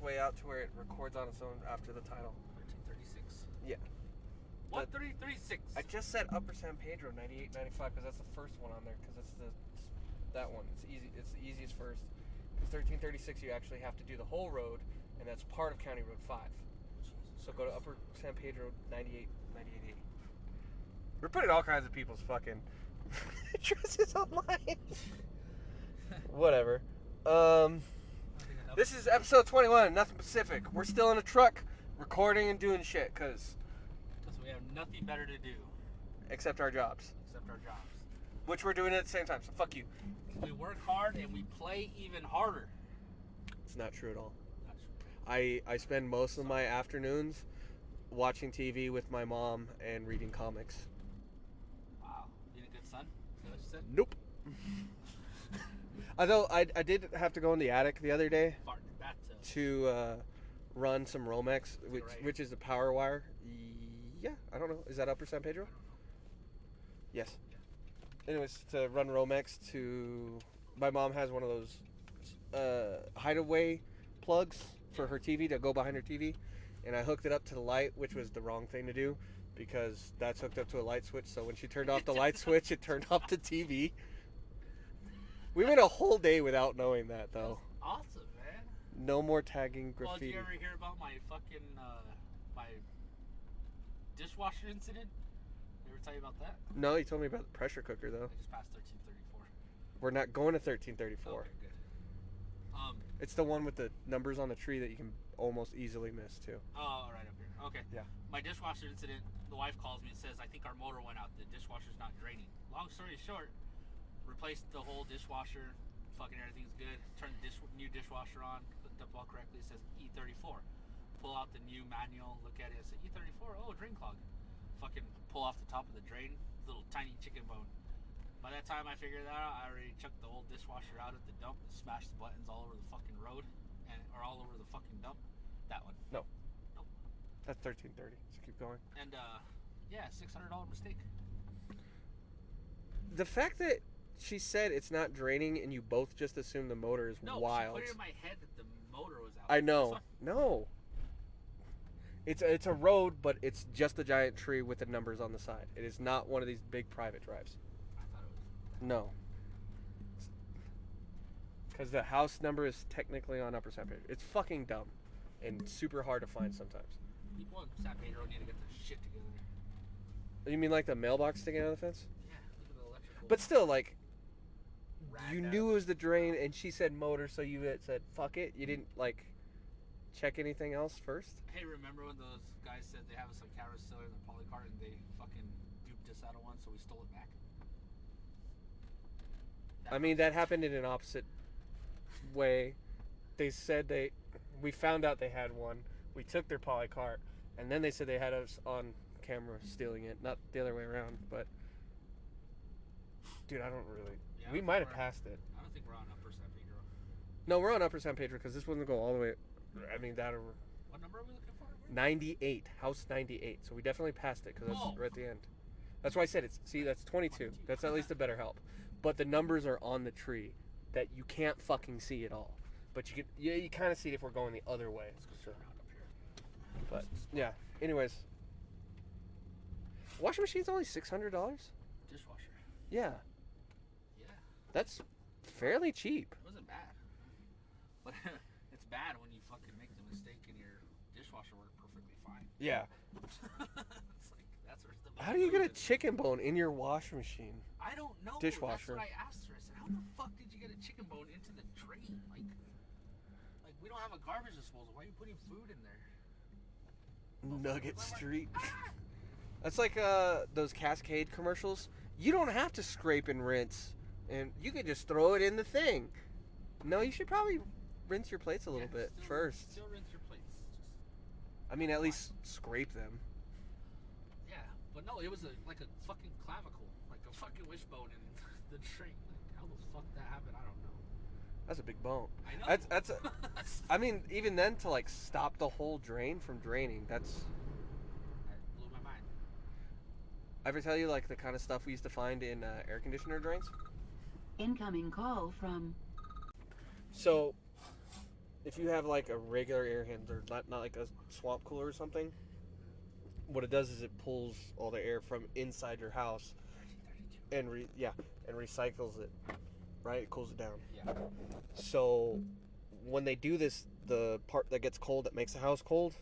way out to where it records on its own after the title. 1336. Yeah. 1336. I just said Upper San Pedro 9895 because that's the first one on there because it's that one. It's easy. It's the easiest first. Because 1336 you actually have to do the whole road, and that's part of County Road 5. Jesus So go to Upper San Pedro 9880. We're putting all kinds of people's fucking addresses online. Whatever. This is episode 21, Nothing Pacific. We're still in a truck recording and doing shit because we have nothing better to do. Except our jobs. Which we're doing at the same time, so fuck you. We work hard and we play even harder. It's not true at all. Not true. I spend most of my afternoons watching TV with my mom and reading comics. Wow. Being a good son? Is that what you said? Nope. Although I did have to go in the attic the other day Fart in your bathtub. to run some Romex, which is a power wire. Yeah, I don't know. Is that Upper San Pedro? I don't know. Yes. Yeah. Anyways, to run Romex to... My mom has one of those hideaway plugs for her TV to go behind her TV. And I hooked it up to the light, which was the wrong thing to do because that's hooked up to a light switch. So when she turned off the light switch, it turned off the TV. We went a whole day without knowing that, though. That's awesome, man. No more tagging graffiti. Well, did you ever hear about my fucking, my dishwasher incident? Did I ever tell you about that? No, you told me about the pressure cooker, though. I just passed 1334. We're not going to 1334. Okay, good. It's the one with the numbers on the tree that you can almost easily miss, too. Oh, right up here. Okay. Yeah. My dishwasher incident, the wife calls me and says, I think our motor went out. The dishwasher's not draining. Long story short, replaced the whole dishwasher. Fucking everything's good. Turned the new dishwasher on. Hooked up all correctly. It says E34. Pull out the new manual. Look at it. It says E34. Oh, drain clog. Fucking pull off the top of the drain. Little tiny chicken bone. By that time I figured that out, I already chucked the old dishwasher out at the dump and smashed the buttons all over the fucking road. Or all over the fucking dump. That one. No. Nope. That's 1330. So keep going. And, yeah, $600 mistake. The fact that she said it's not draining and you both just assume the motor is wild. No, she put it in my head that the motor was out. I know. No. It's a road, but it's just a giant tree with the numbers on the side. It is not one of these big private drives. I thought it was. No. Because the house number is technically on Upper San Pedro. It's fucking dumb and super hard to find sometimes. People in San Pedro need to get their shit together. You mean like the mailbox sticking out of the fence? Yeah, look at the electrical. But still, like, you Rag knew out. it was the drain and she said motor, so you said, fuck it. You didn't, like, check anything else first? Hey, remember when those guys said they have some cameras still in their polycart and they fucking duped us out of one, so we stole it back? I mean, that happened in an opposite way. They said we found out they had one. We took their polycart, and then they said they had us on camera stealing it. Not the other way around, but dude, I don't really. Yeah, We might have passed it. I don't think we're on Upper San Pedro. No, we're on Upper San Pedro because this wouldn't go all the way. I mean, that or What number are we looking for? 98, house 98. So we definitely passed it because that's Oh. right at the end. That's why I said it's. See, that's 22. That's at least a better help. But the numbers are on the tree that you can't fucking see at all. But you can. Yeah, you kind of see it if we're going the other way. Let's go So, around up here. but yeah. Anyways, washing machine's only $600. Dishwasher. Yeah, Yeah, that's fairly cheap. it wasn't bad. But it's bad when you fucking make the mistake and your dishwasher worked perfectly fine. Yeah. It's like, that's where's the How do you get a chicken bone in your washing machine? I don't know. Dishwasher. That's what I asked her. I said, how the fuck did you get a chicken bone into the drain? Like we don't have a garbage disposal. Why are you putting food in there? Nugget Street. That's like those Cascade commercials. You don't have to scrape and rinse, and you can just throw it in the thing. No, you should probably rinse your plates a little bit first. Still rinse your plates. Just, I mean, at least scrape them. yeah, but no, it was like a fucking clavicle, like a fucking wishbone in the drain. Like how the fuck that happened, I don't know. That's a big bone. I know. That's I mean, even then, to like stop the whole drain from draining, that's. That blew my mind. I ever tell you like the kind of stuff we used to find in air conditioner drains? Incoming call from... So, if you have like a regular air handler, not like a swamp cooler or something, what it does is it pulls all the air from inside your house and and recycles it. Right, it cools it down. Yeah. So when they do this, the part that gets cold that makes the house cold,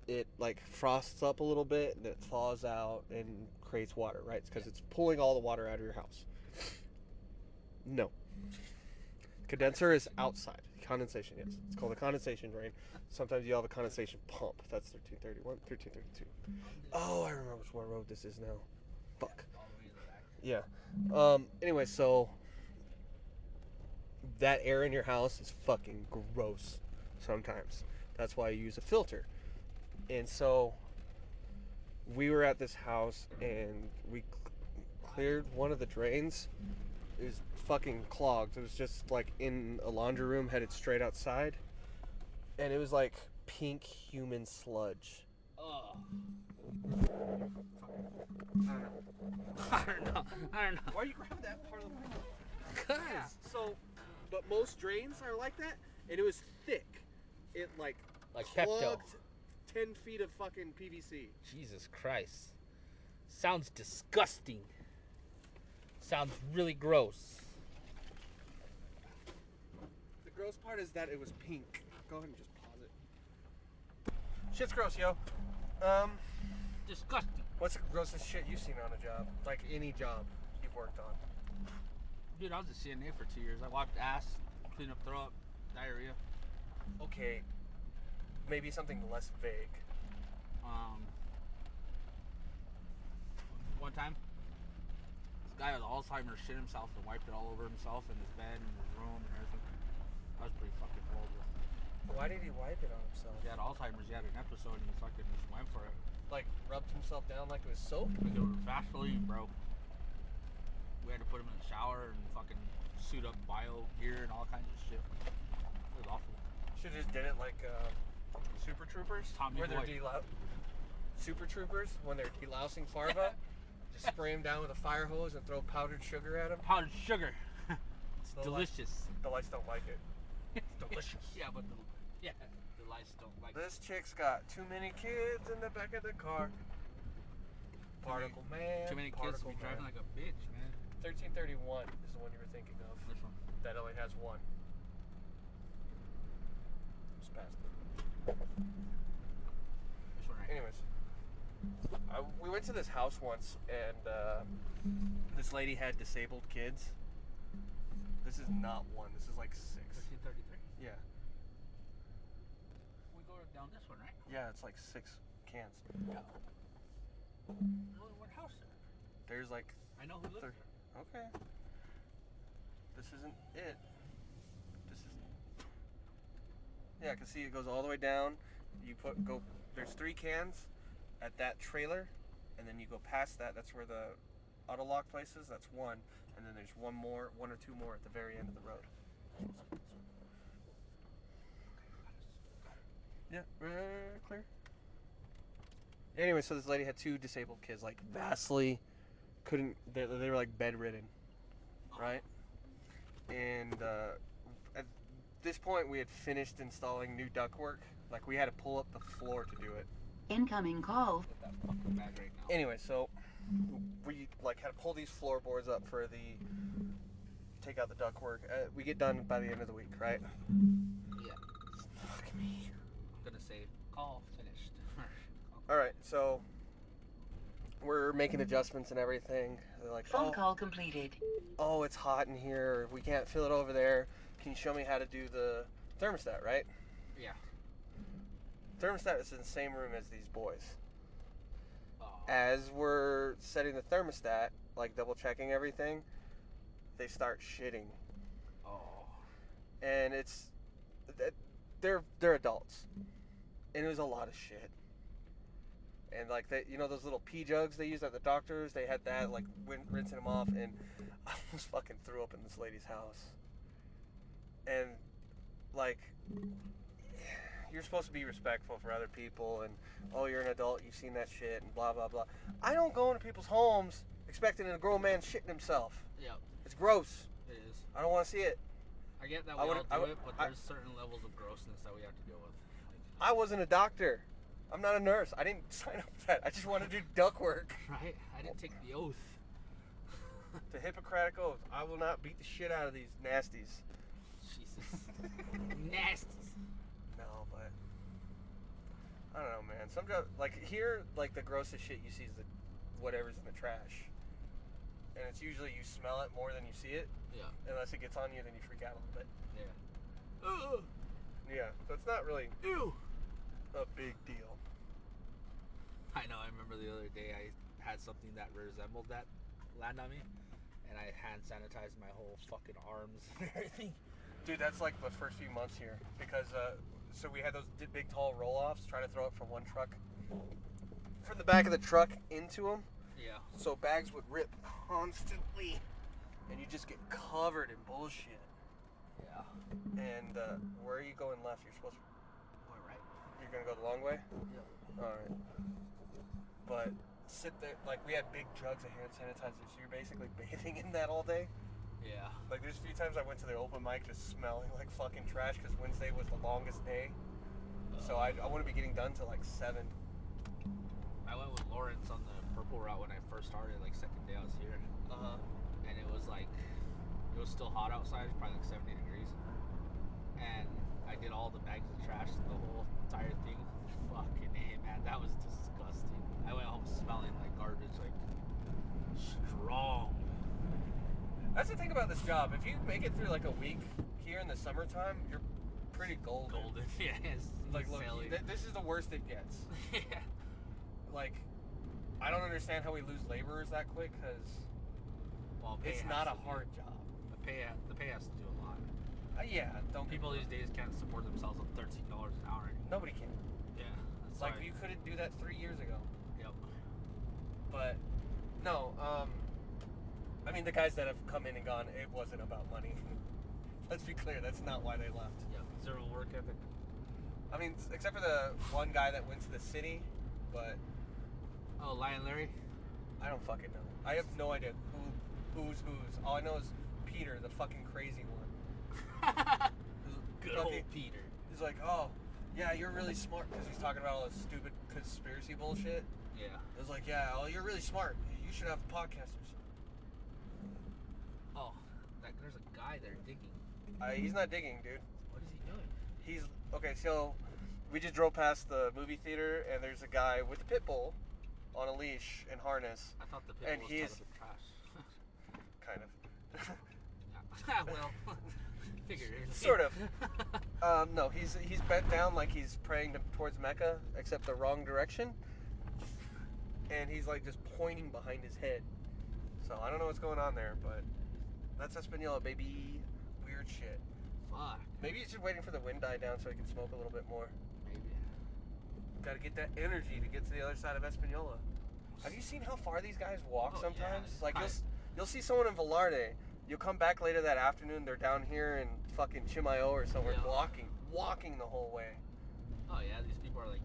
it like frosts up a little bit and it thaws out and creates water, right? It's because it's pulling all the water out of your house. No. Condenser is outside. Condensation, yes. It's called a condensation drain. Sometimes you have a condensation pump. That's 1331, 1332. Oh, I remember what road this is now. Fuck. Yeah. Anyway, so that air in your house is fucking gross sometimes. That's why you use a filter. And so we were at this house and we cleared one of the drains. It was fucking clogged. It was just like in a laundry room headed straight outside. And it was like pink human sludge. Oh. I don't know. Why are you grabbing that part of the mic? Cause. Yeah, so, but most drains are like that, and it was thick. It like Pepto. clogged 10 feet of fucking PVC. Jesus Christ. Sounds disgusting. Sounds really gross. The gross part is that it was pink. Go ahead and just pause it. Shit's gross, yo. Disgusting. What's the grossest shit you've seen on a job? Like any job you've worked on? Dude, I was a CNA for 2 years. I wiped ass, cleaned up throw up, diarrhea. Okay, maybe something less vague. One time, this guy with Alzheimer's shit himself and wiped it all over himself in his bed and his room and everything. I was pretty fucking rolled with. Why did he wipe it on himself? He had Alzheimer's. He had an episode and he fucking just went for it. Like rubbed himself down like it was soap? Like it was Vaseline, bro. We had to put him in the shower and fucking suit up bio gear and all kinds of shit. It was awful. Should have just did it like Super Troopers. Tommy where they're Boy. Super Troopers, when they're delousing Farva, just spray them down with a fire hose and throw powdered sugar at them. Powdered sugar. It's The delicious. The lights don't like it. It's delicious. Yeah, but the lights don't like This chick's got too many kids in the back of the car. Particle man. Too many kids to particle be driving man. like a bitch, man. 1331 is the one you were thinking of. Which one? That only has one. Just past it. Which one right here? Anyways, we went to this house once, and this lady had disabled kids. This is not one. This is like 6. 1333? Yeah. We go down this one, right? Yeah, it's like 6 cans. Yeah. What house there? There's like... I know who lives there. Okay. This isn't it. This is... Yeah, I can see it goes all the way down. You go... There's 3 cans at that trailer, and then you go past that. That's where the auto lock place is. That's one. And then there's one or two more at the very end of the road. Yeah, clear. Anyway, so this lady had 2 disabled kids, like vastly couldn't. They were like bedridden, right? And at this point, we had finished installing new ductwork. Like we had to pull up the floor to do it. Incoming call. Get that fucking bag right now. Anyway, so we like had to pull these floorboards up for the take out the ductwork. We get done by the end of the week, right? Yeah. Fuck me. I'm gonna say call finished. All right, so we're making adjustments and everything. They're like, Phone call completed. oh, it's hot in here. We can't fill it over there. Can you show me how to do the thermostat, right? Yeah. Thermostat is in the same room as these boys. Oh. As we're setting the thermostat, like double checking everything, they start shitting. Oh. And they're adults. And it was a lot of shit. And like those little pee jugs they use at the doctors, they had that, like rinsing them off, and I almost fucking threw up in this lady's house. And like, you're supposed to be respectful for other people, and oh, you're an adult, you've seen that shit, and blah blah blah. I don't go into people's homes expecting a grown man shitting himself. Yep. It's gross. It is. I don't want to see it. I get that I we would've- all I do would- it, but I- there's certain levels of grossness that we have to deal with. I wasn't a doctor. I'm not a nurse. I didn't sign up for that. I just want to do duck work. Right? I didn't take the oath. The Hippocratic Oath. I will not beat the shit out of these nasties. Jesus. Nasty. No, but I don't know, man. Some jobs, like here, like the grossest shit you see is the whatever's in the trash, and it's usually you smell it more than you see it. Yeah. Unless it gets on you, then you freak out a little bit. Yeah. Ugh. Yeah, so it's not really Ew. a big deal. I know. I remember the other day I had something that resembled that land on me, and I hand sanitized my whole fucking arms and everything. Dude, that's like the first few months here because so we had those big tall roll-offs, trying to throw it from one truck, from the back of the truck into them. Yeah. So bags would rip constantly, and you just get covered in bullshit. Yeah. And where are you going left? You're supposed to. Boy, right. You're gonna go the long way. Yeah. All right. But sit there, like we had big jugs of hand sanitizer, so you're basically bathing in that all day. Yeah. Like there's a few times I went to the open mic just smelling like fucking trash because Wednesday was the longest day. So I wouldn't be getting done till like 7. I went with Lawrence on the purple route when I first started, like second day I was here, and it was like it was still hot outside, probably like 70 degrees, and I did all the bags of trash, the whole entire thing. Fucking A, man, that was disgusting. I went home smelling like garbage, like strong. That's the thing about this job. If you make it through like a week here in the summertime, you're pretty golden. Golden, yes. Like, look, Sailing. this is the worst it gets. Yeah. Like, I don't understand how we lose laborers that quick because Well, pay it's has not to a be- hard job. The pay has to do a lot. Yeah, don't People these days can't support themselves on $13 an hour anymore. Nobody can. Yeah. That's Like, why- you couldn't do that 3 years ago. Yep. But no, I mean the guys that have come in and gone, it wasn't about money. Let's be clear, that's not why they left. Yep. Zero work ethic. I mean, except for the one guy that went to the city, but Oh, Lion Larry. I don't fucking know. I have no idea who's. All I know is Peter, the fucking crazy one. Good Fucking- old Peter. He's like, oh, yeah, you're really smart because he's talking about all this stupid conspiracy bullshit. Yeah. It was like, yeah, oh, you're really smart. You should have podcasters. Oh, there's a guy there digging. He's not digging, dude. What is he doing? He's okay. So we just drove past the movie theater, and there's a guy with a pit bull on a leash and harness, I thought the pit And bull was tied he's- up in trash. kind of. Yeah. Well, figuratively. Sort of. No, he's bent down like he's praying towards Mecca, except the wrong direction, and he's like just pointing behind his head. So I don't know what's going on there, but that's Espanola, baby. Weird shit. Fuck. Maybe he's just waiting for the wind to die down so he can smoke a little bit more. Maybe. Got to get that energy to get to the other side of Espanola. Have you seen how far these guys walk Oh, sometimes? yeah, it's Like kind you'll see someone in Velarde. You'll come back later that afternoon. They're down here in fucking Chimayo or somewhere, Yeah. walking the whole way. Oh yeah, these people are like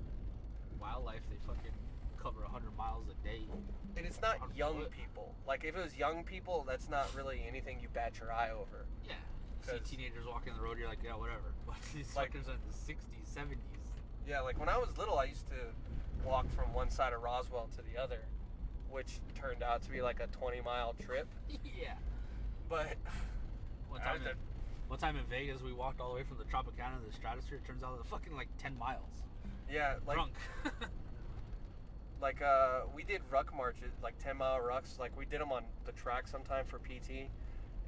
wildlife. They fucking cover 100 miles a day. And it's not On young foot. people. Like if it was young people, that's not really anything you bat your eye over. Yeah. You 'Cause- see teenagers walking the road, you're like, yeah, whatever. But these Like- fuckers are in the 60s, 70s. Yeah, like when I was little, I used to walk from one side of Roswell to the other, which turned out to be like a 20-mile trip. Yeah. But One I time, was one time in Vegas, we walked all the way from the Tropicana to the Stratosphere. It turns out it was fucking like 10 miles. yeah, like Drunk. like we did ruck marches, like 10-mile rucks. Like we did them on the track sometime for PT.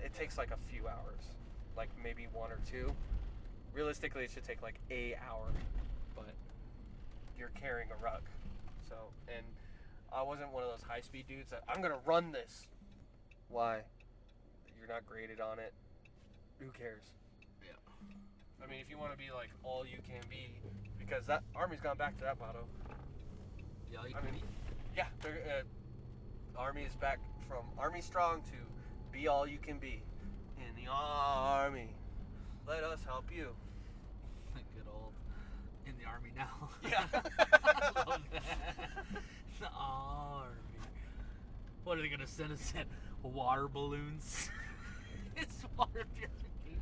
It takes like a few hours, like maybe 1 or 2. Realistically, it should take like an hour, but you're carrying a ruck. So, and I wasn't one of those high-speed dudes that I'm gonna run this. Why? You're not graded on it. Who cares? Yeah. I mean, if you want to be like all you can be, because that Army's gone back to that motto. Yeah, you I can mean, be. yeah, Army is back from Army Strong to be all you can be in the Army. Let us help you. Good old in the army now. Yeah. I love that. The army. What are they gonna send us in? Water balloons? It's water purification.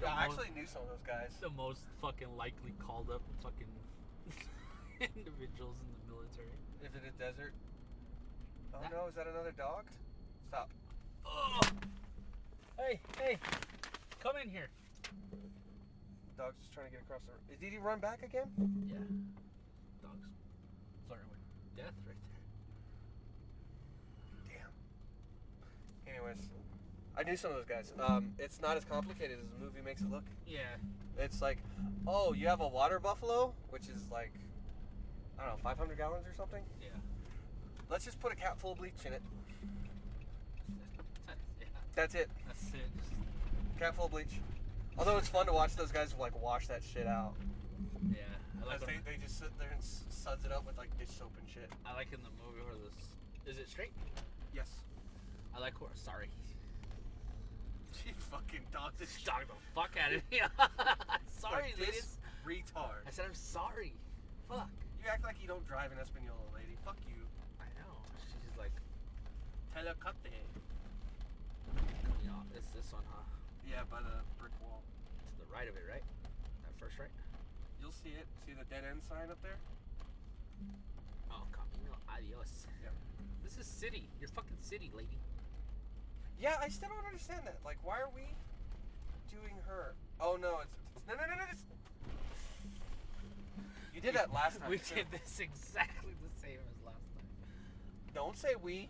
I actually knew some of those guys. The most fucking likely called up fucking individuals in the military. Is it a desert? Oh That- no, is that another dog? Stop. Oh! Hey, come in here. Dog's just trying to get across the... Did he run back again? Yeah. Dogs flirting with death right there. Damn. Anyways, I knew some of those guys. It's not as complicated as the movie makes it look. Yeah. It's like, oh, you have a water buffalo, which is like, I don't know, 500 gallons or something? Yeah. Let's just put a cat full of bleach in it. Yeah. That's it. That's it. Just, Cat full of bleach. Although it's fun to watch those guys like wash that shit out. yeah. I like Because when, they just sit there and suds it up with like dish soap and shit. I like in the movie where this is it straight? Yes. I like where sorry. She fucking dogged this Dog the fuck out of me. Sorry, like ladies. this retard. I said I'm sorry. Fuck. You act like you don't drive an Espanola, lady. Fuck you. I know. She's like, Telecate. you know, it's this one, huh? Yeah, by the brick wall. To the right of it, right? That first right? You'll see it. See the dead end sign up there? Oh, Camino Adios. Yeah. This is city. You're fucking city, lady. Yeah, I still don't understand that. Like, why are we doing her? Oh no, it's no. It's, you did that last time. We too. did this exactly the same as last time. Don't say we.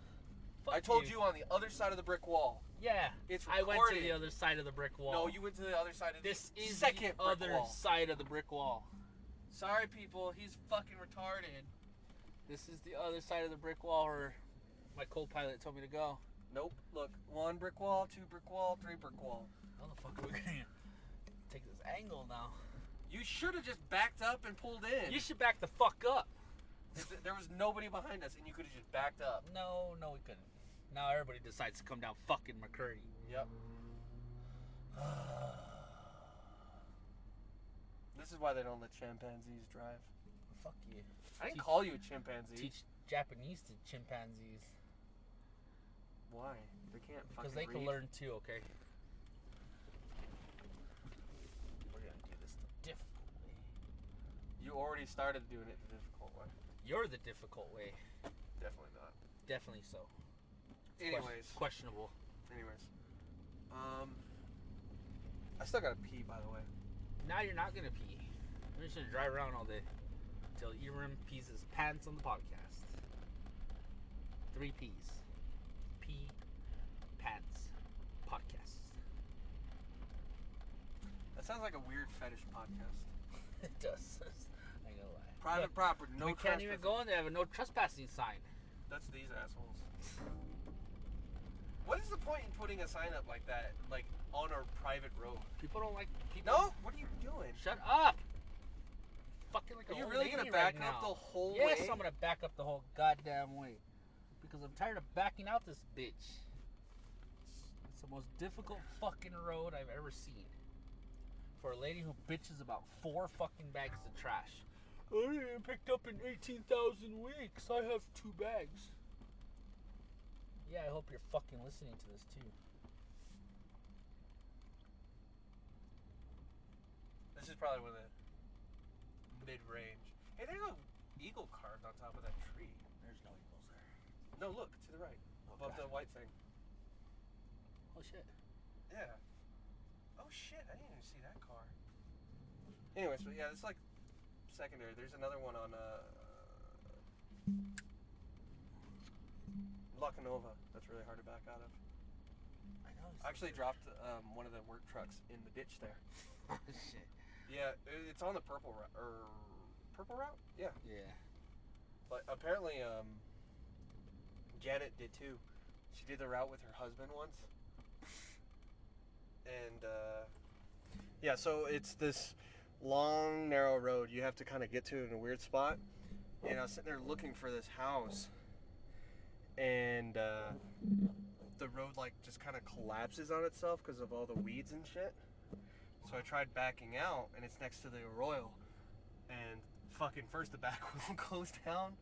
Fuck I told you on the other side of the brick wall. Yeah. It's I went to recorded. the other side of the brick wall. No, you went to the other side of This the is second the brick other wall. side of the brick wall. Sorry, people. He's fucking retarded. This is the other side of the brick wall where my co-pilot told me to go. Nope. Look, 1 brick wall, 2 brick wall, 3 brick wall. How the fuck are we gonna take this angle now? You should have just backed up and pulled in. You should back the fuck up. There was nobody behind us, and you could have just backed up. No, we couldn't. Now everybody decides to come down fucking McCurdy. Yep. This is why they don't let chimpanzees drive. Fuck you. I didn't call you a chimpanzee. Teach Japanese to chimpanzees. Why? They can't Because fucking they can read. learn too, okay? We're gonna do this the difficult way. You already started doing it the difficult way. You're the difficult way. Definitely not. Definitely so. Anyways. Questionable. Anyways. I still gotta pee, by the way. Now you're not gonna pee. You're just gonna drive around all day until Eram pees his pants on the podcast. 3 P's. Pee, pants, podcast. That sounds like a weird fetish podcast. It does. I ain't gonna lie. Private Look, property, no we can't even trespassing. go in there. They have a no trespassing sign. That's these assholes. What is the point in putting a sign up like that, like on a private road? People don't like people. No, what are you doing? Shut up. Fucking like Are an you old really lady gonna right back now. up the whole Yes, way? I'm gonna back up the whole goddamn way because I'm tired of backing out this bitch. It's the most difficult fucking road I've ever seen. For a lady who bitches about 4 fucking bags of trash. I didn't picked up in 18,000 weeks. I have 2 bags. Yeah, I hope you're fucking listening to this too. This is probably one of the mid-range. Hey, there's an eagle carved on top of that tree. There's no eagles there. No, look, to the right. Above the white thing. Oh shit. Yeah. Oh shit, I didn't even see that car. Anyways, but yeah, it's like secondary. There's another one on La Canova that's really hard to back out of. I know. I actually dropped one of the work trucks in the ditch there. Oh shit. Yeah, it's on the purple route. Purple route? Yeah. Yeah. But apparently, Janet did too. She did the route with her husband once. And, yeah, so it's this long, narrow road you have to kind of get to in a weird spot. And I was sitting there looking for this house. And, the road, like, just kind of collapses on itself because of all the weeds and shit. So I tried backing out, and it's next to the Arroyo. And fucking first the back wheel goes down,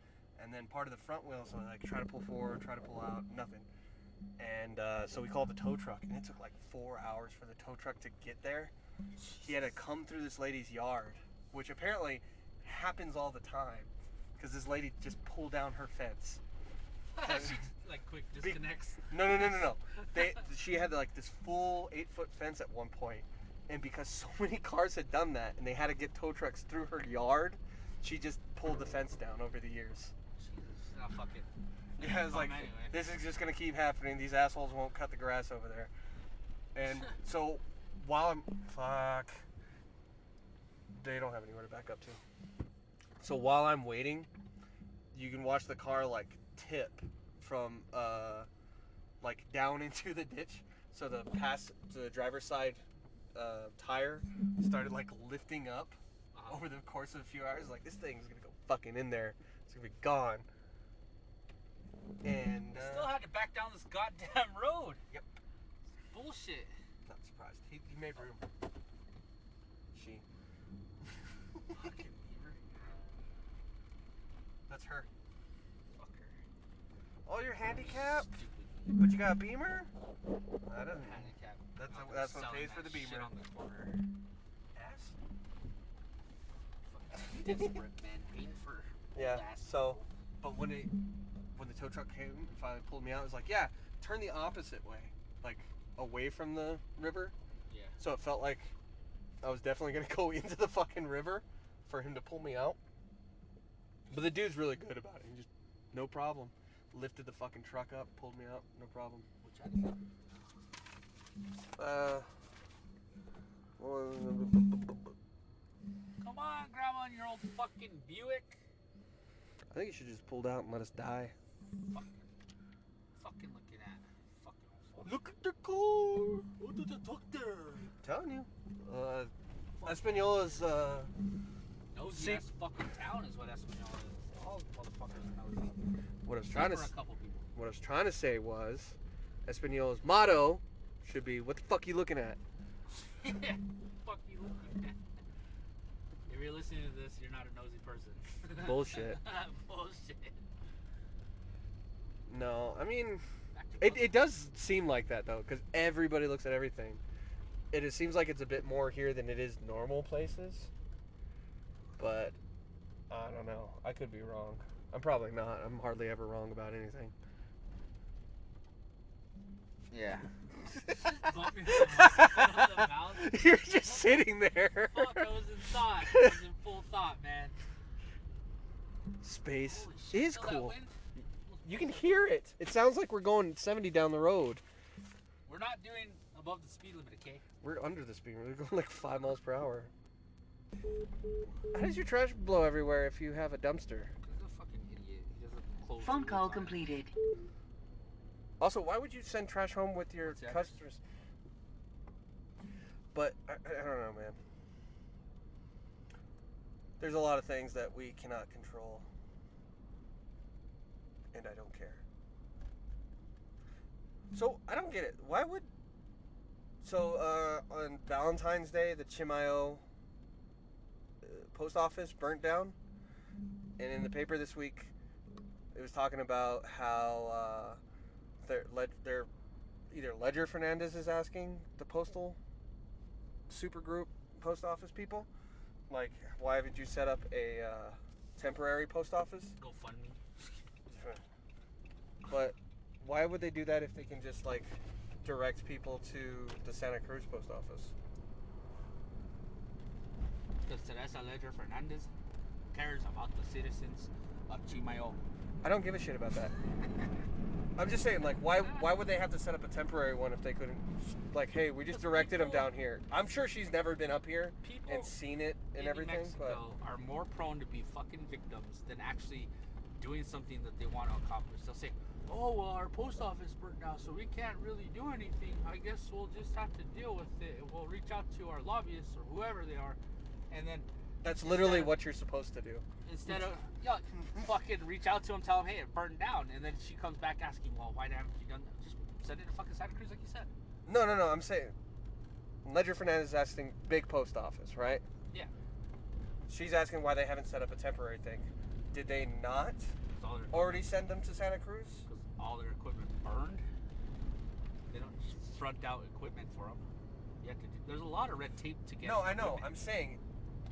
and then part of the front wheel, so I like try to pull forward, try to pull out, nothing. And so we called the tow truck, and it took like 4 hours for the tow truck to get there. He had to come through this lady's yard, which apparently happens all the time, because this lady just pulled down her fence. She like quick disconnects. No. She had like this full 8-foot fence at one point, and because so many cars had done that, and they had to get tow trucks through her yard, she just pulled the fence down over the years. Jesus, oh, fuck it. Yeah, it's like, Anyway. this is just gonna keep happening. These assholes won't cut the grass over there. And so, while they don't have anywhere to back up to. So while I'm waiting, you can watch the car like tip from like down into the ditch. So the driver's side tire started like lifting up over the course of a few hours. Like, this thing's gonna go fucking in there. It's gonna be gone. And Still had to back down this goddamn road. Yep. Bullshit. Not surprised. He made room. She. Fucking beaver. That's her. Fuck her. Oh, you're handicapped? Stupid But you got a Beamer? That doesn't. handicap. That's what Selling pays for the that shit Beamer. on the corner. Ass? Fucking desperate, man. Paying for Yeah. ass So, people. but when the tow truck came and finally pulled me out, it was like, yeah, turn the opposite way, like away from the river. Yeah. So it felt like I was definitely gonna go into the fucking river for him to pull me out. But the dude's really good about it. He just, no problem, lifted the fucking truck up, pulled me out, no problem. Which I didn't. Come on, Grandma, in your old fucking Buick. I think you should just pull out and let us die. Fucking looking at. Fucking. Look at the car. What did the talk there? I'm telling you. Espanola's Nosy ass fucking town is what Espanola is. All motherfuckers are nosy. what I was trying to Except for a couple people. what I was trying to say was Espanola's motto should be, what the fuck you looking at? Fuck you looking at. If you're listening to this, you're not a nosy person. Bullshit. Bullshit. No, I mean, Back to it does seem like that though, because everybody looks at everything. It seems like it's a bit more here than it is normal places. But I don't know. I could be wrong. I'm probably not. I'm hardly ever wrong about anything. Yeah. Bump me on the mouth. You're just sitting there. Fuck, I was in thought. I was in full thought, man. Space Holy shit, is feel that cool. wind? You can hear it. It sounds like we're going 70 down the road. We're not doing above the speed limit, okay? We're under the speed. We're going like 5 miles per hour. How does your trash blow everywhere if you have a dumpster? He's a fucking idiot. He doesn't close Phone the call lids on it. completed. Also, why would you send trash home with your What's the address? customers? But I don't know, man. There's a lot of things that we cannot control, and I don't care. So I don't get it. Why would? So on Valentine's Day, the Chimayo post office burnt down, and in the paper this week, it was talking about how their either Ledger Fernandez is asking the postal supergroup post office people, like, why haven't you set up a temporary post office? Go fund me. But why would they do that if they can just like direct people to the Santa Cruz post office? Because Teresa Ledger Fernandez cares about the citizens of Chimayo. I don't give a shit about that. I'm just saying, like, why would they have to set up a temporary one if they couldn't, like, hey, we just directed them down here. I'm sure she's never been up here People and seen it and in everything, Mexico are more prone to be fucking victims than actually doing something that they want to accomplish. They'll say, oh, well, our post office burnt down, so we can't really do anything. I guess we'll just have to deal with it. We'll reach out to our lobbyists or whoever they are. And then that's literally what you're supposed to do. instead of, fucking reach out to them, tell them, hey, it burned down. And then she comes back asking, well, why haven't you done that? Just send it to fucking Santa Cruz like you said. No, I'm saying Ledger Fernandez is asking big post office, right? Yeah. She's asking why they haven't set up a temporary thing. Did they not already send them to Santa Cruz? Because all their equipment burned. They don't just front out equipment for them. You have to there's a lot of red tape to get. No, I know. equipment. I'm saying,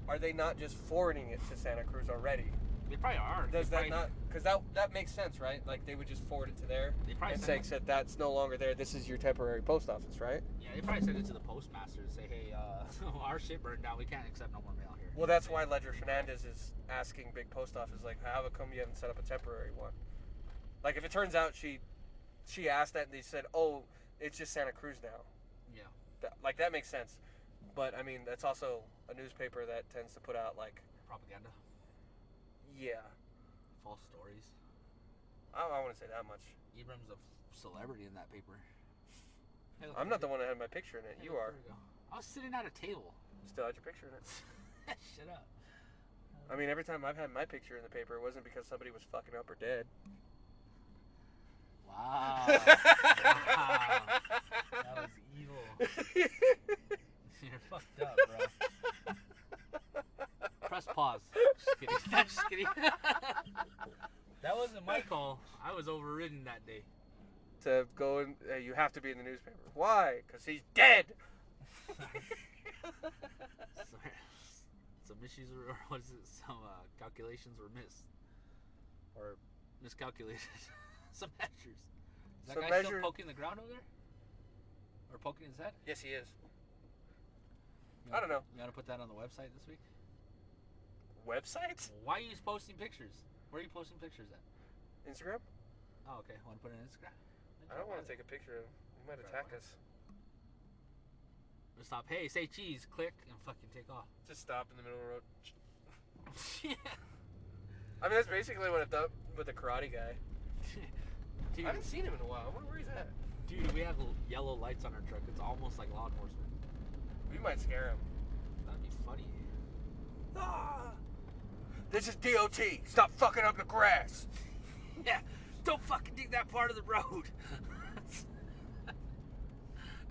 are they not just forwarding it to Santa Cruz already? They probably are. Does They that probably- not? Because that makes sense, right? Like they would just forward it to there They probably and send say that that's no longer there. This is your temporary post office, right? Yeah, they probably send it to the postmaster to say, hey, our shit burned down. We can't accept no more mail here. Well, that's why Ledger Fernandez is asking big post office, like, how come you haven't set up a temporary one? Like, if it turns out she asked that and they said, oh, it's just Santa Cruz now. Yeah. That makes sense. But, I mean, that's also a newspaper that tends to put out, like, Propaganda. yeah. False stories. I don't want to say that much. Ibram's a celebrity in that paper. Hey, look, I'm not the one that had my picture in it. hey, You look, are. there we go. I was sitting at a table. Still had your picture in it. Shut up. I mean, every time I've had my picture in the paper, it wasn't because somebody was fucking up or dead. Wow. Wow. That was evil. You're fucked up, bro. Press pause. Just kidding. Just kidding. That wasn't my call. I was overridden that day. To go and you have to be in the newspaper. Why? Because he's dead. Some issues were, or what is it? Some calculations were missed. Or miscalculated. Some measures. Is that Some guy measure- still poking the ground over there? Or poking his head? Yes, he is. You I don't know. You want to put that on the website this week? Website? Why are you posting pictures? Where are you posting pictures at? Instagram? Oh, okay. Want to put it on Instagram? I don't want to take a picture of him. He might attack us. Just stop. Hey, say cheese. Click and fucking take off. Just stop in the middle of the road. Yeah. I mean, that's basically what I've done with the karate guy. Dude, I haven't seen him in a while. I wonder where he's at. dude, we have yellow lights on our truck. It's almost like law enforcement. We might scare him. That'd be funny. Ah! This is DOT. Stop fucking up the grass. Yeah, don't fucking dig that part of the road.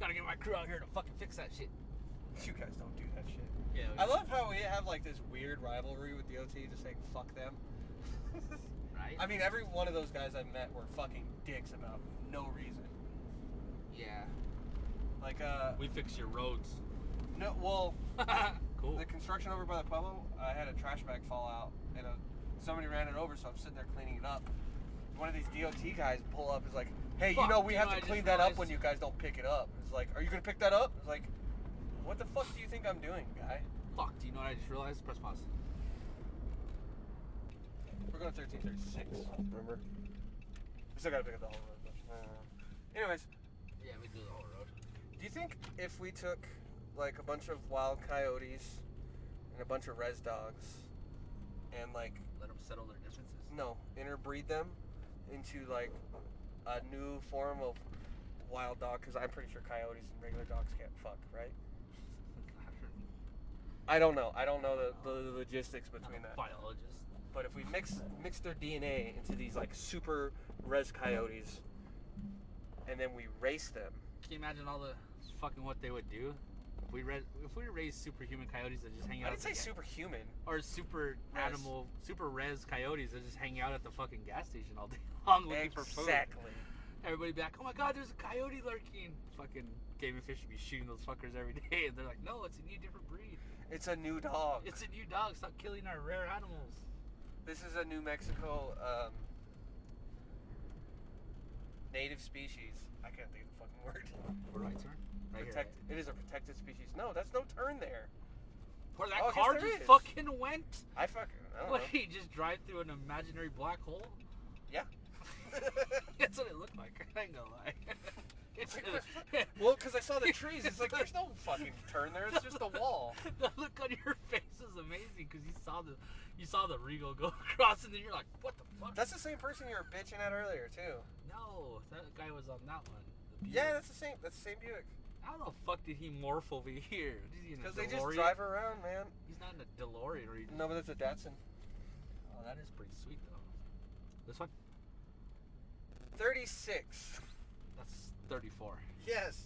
Gotta get my crew out here to fucking fix that shit. You guys don't do that shit. Yeah. I love how we have like this weird rivalry with DOT, just saying fuck them. Right? I mean, every one of those guys I met were fucking dicks about no reason. Yeah. Like, We fix your roads. no, well, Cool. the construction over by the Pueblo, I had a trash bag fall out, and somebody ran it over, so I'm sitting there cleaning it up. One of these DOT guys pull up, is like, hey, Fuck, you know we you have know, to I clean just that up realized- when you guys don't pick it up. It's like, are you gonna pick that up? It's like, what the fuck do you think I'm doing, guy? Fuck, do you know what I just realized? Press pause. We're going 1336, remember? We still gotta pick up the whole road, though. Anyways, Yeah, we do the whole road. do you think if we took, like, a bunch of wild coyotes and a bunch of res dogs and, like, Let them settle their differences. no, interbreed them into, like, a new form of wild dog, because I'm pretty sure coyotes and regular dogs can't fuck, right? I don't know. I don't know the logistics between that. Biologist. But if we mix their DNA into these, like, super res coyotes, and then we race them, Can you imagine all the fucking what they would do? If we raised superhuman coyotes that just hang out I at didn't say the superhuman. or super Res. animal, super res coyotes that just hang out at the fucking gas station all day long looking for food. Exactly. Everybody be like, oh my god, there's a coyote lurking. Fucking Game and Fish would be shooting those fuckers every day, and they're like, no, it's a new different breed. It's a new dog. It's a new dog. Stop killing our rare animals. This is a New Mexico native species. I can't think of the fucking word. Where do I turn? Right here, right? It is a protected species. No, that's no turn there. Where that Oh, I guess car there just is. fucking went? I don't What, know. he just drive through an imaginary black hole? Yeah. That's what it looked like. I ain't gonna lie. It's Well, because I saw the trees. It's like there's no fucking turn there. It's just a wall. The look on your face is amazing because you saw the Regal go across and then you're like, what the fuck? That's the same person you were bitching at earlier too. No, that guy was on that one. The Yeah, Buick. that's the same. That's the same Buick. How the fuck did he morph over here? Is he in a Because they just DeLorean? drive around, man. He's not in a DeLorean or anything. No, but it's a Datsun. Oh, that is pretty sweet though. This one? 36. That's 34. Yes.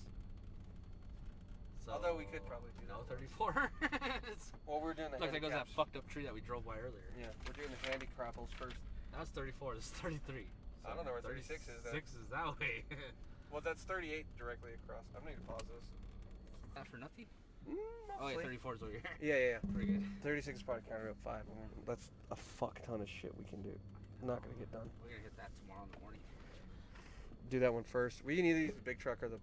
So, Although we could probably do no, that. 34. It's- Well, we're doing the looks like it was that handicaps. fucked up tree that we drove by earlier. Yeah, we're doing the handicapples first. That was 34. This is 33. I don't know where 36 is then. 36 is that way. Well, that's 38 directly across. I'm gonna need to pause this. That for nothing? Mm, Oh, yeah, mostly. 34 is over here. Yeah. Pretty good. 36 is probably counted up 5. That's a fuck ton of shit we can do. Not gonna get done. We're gonna hit that tomorrow in the morning. Do that one first. We can either use the big truck or the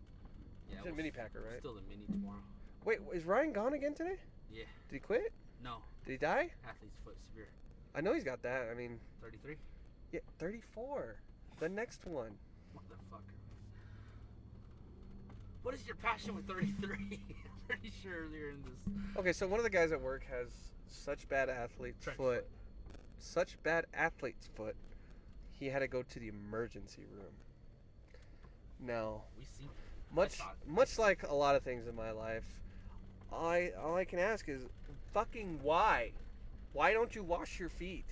Yeah, it's a mini packer, right? Still the mini tomorrow. Wait, is Ryan gone again today? Yeah. Did he quit? No. Did he die? Athlete's foot severe. I know he's got that. I mean, 33? yeah, 34. The next one. Motherfucker. What is your passion with 33? I'm pretty sure earlier in this. Okay, so one of the guys at work has such bad athlete's Trench foot. Such bad athlete's foot. He had to go to the emergency room. Now, We seen it. much like a lot of things in my life, all I can ask is fucking why? Why don't you wash your feet?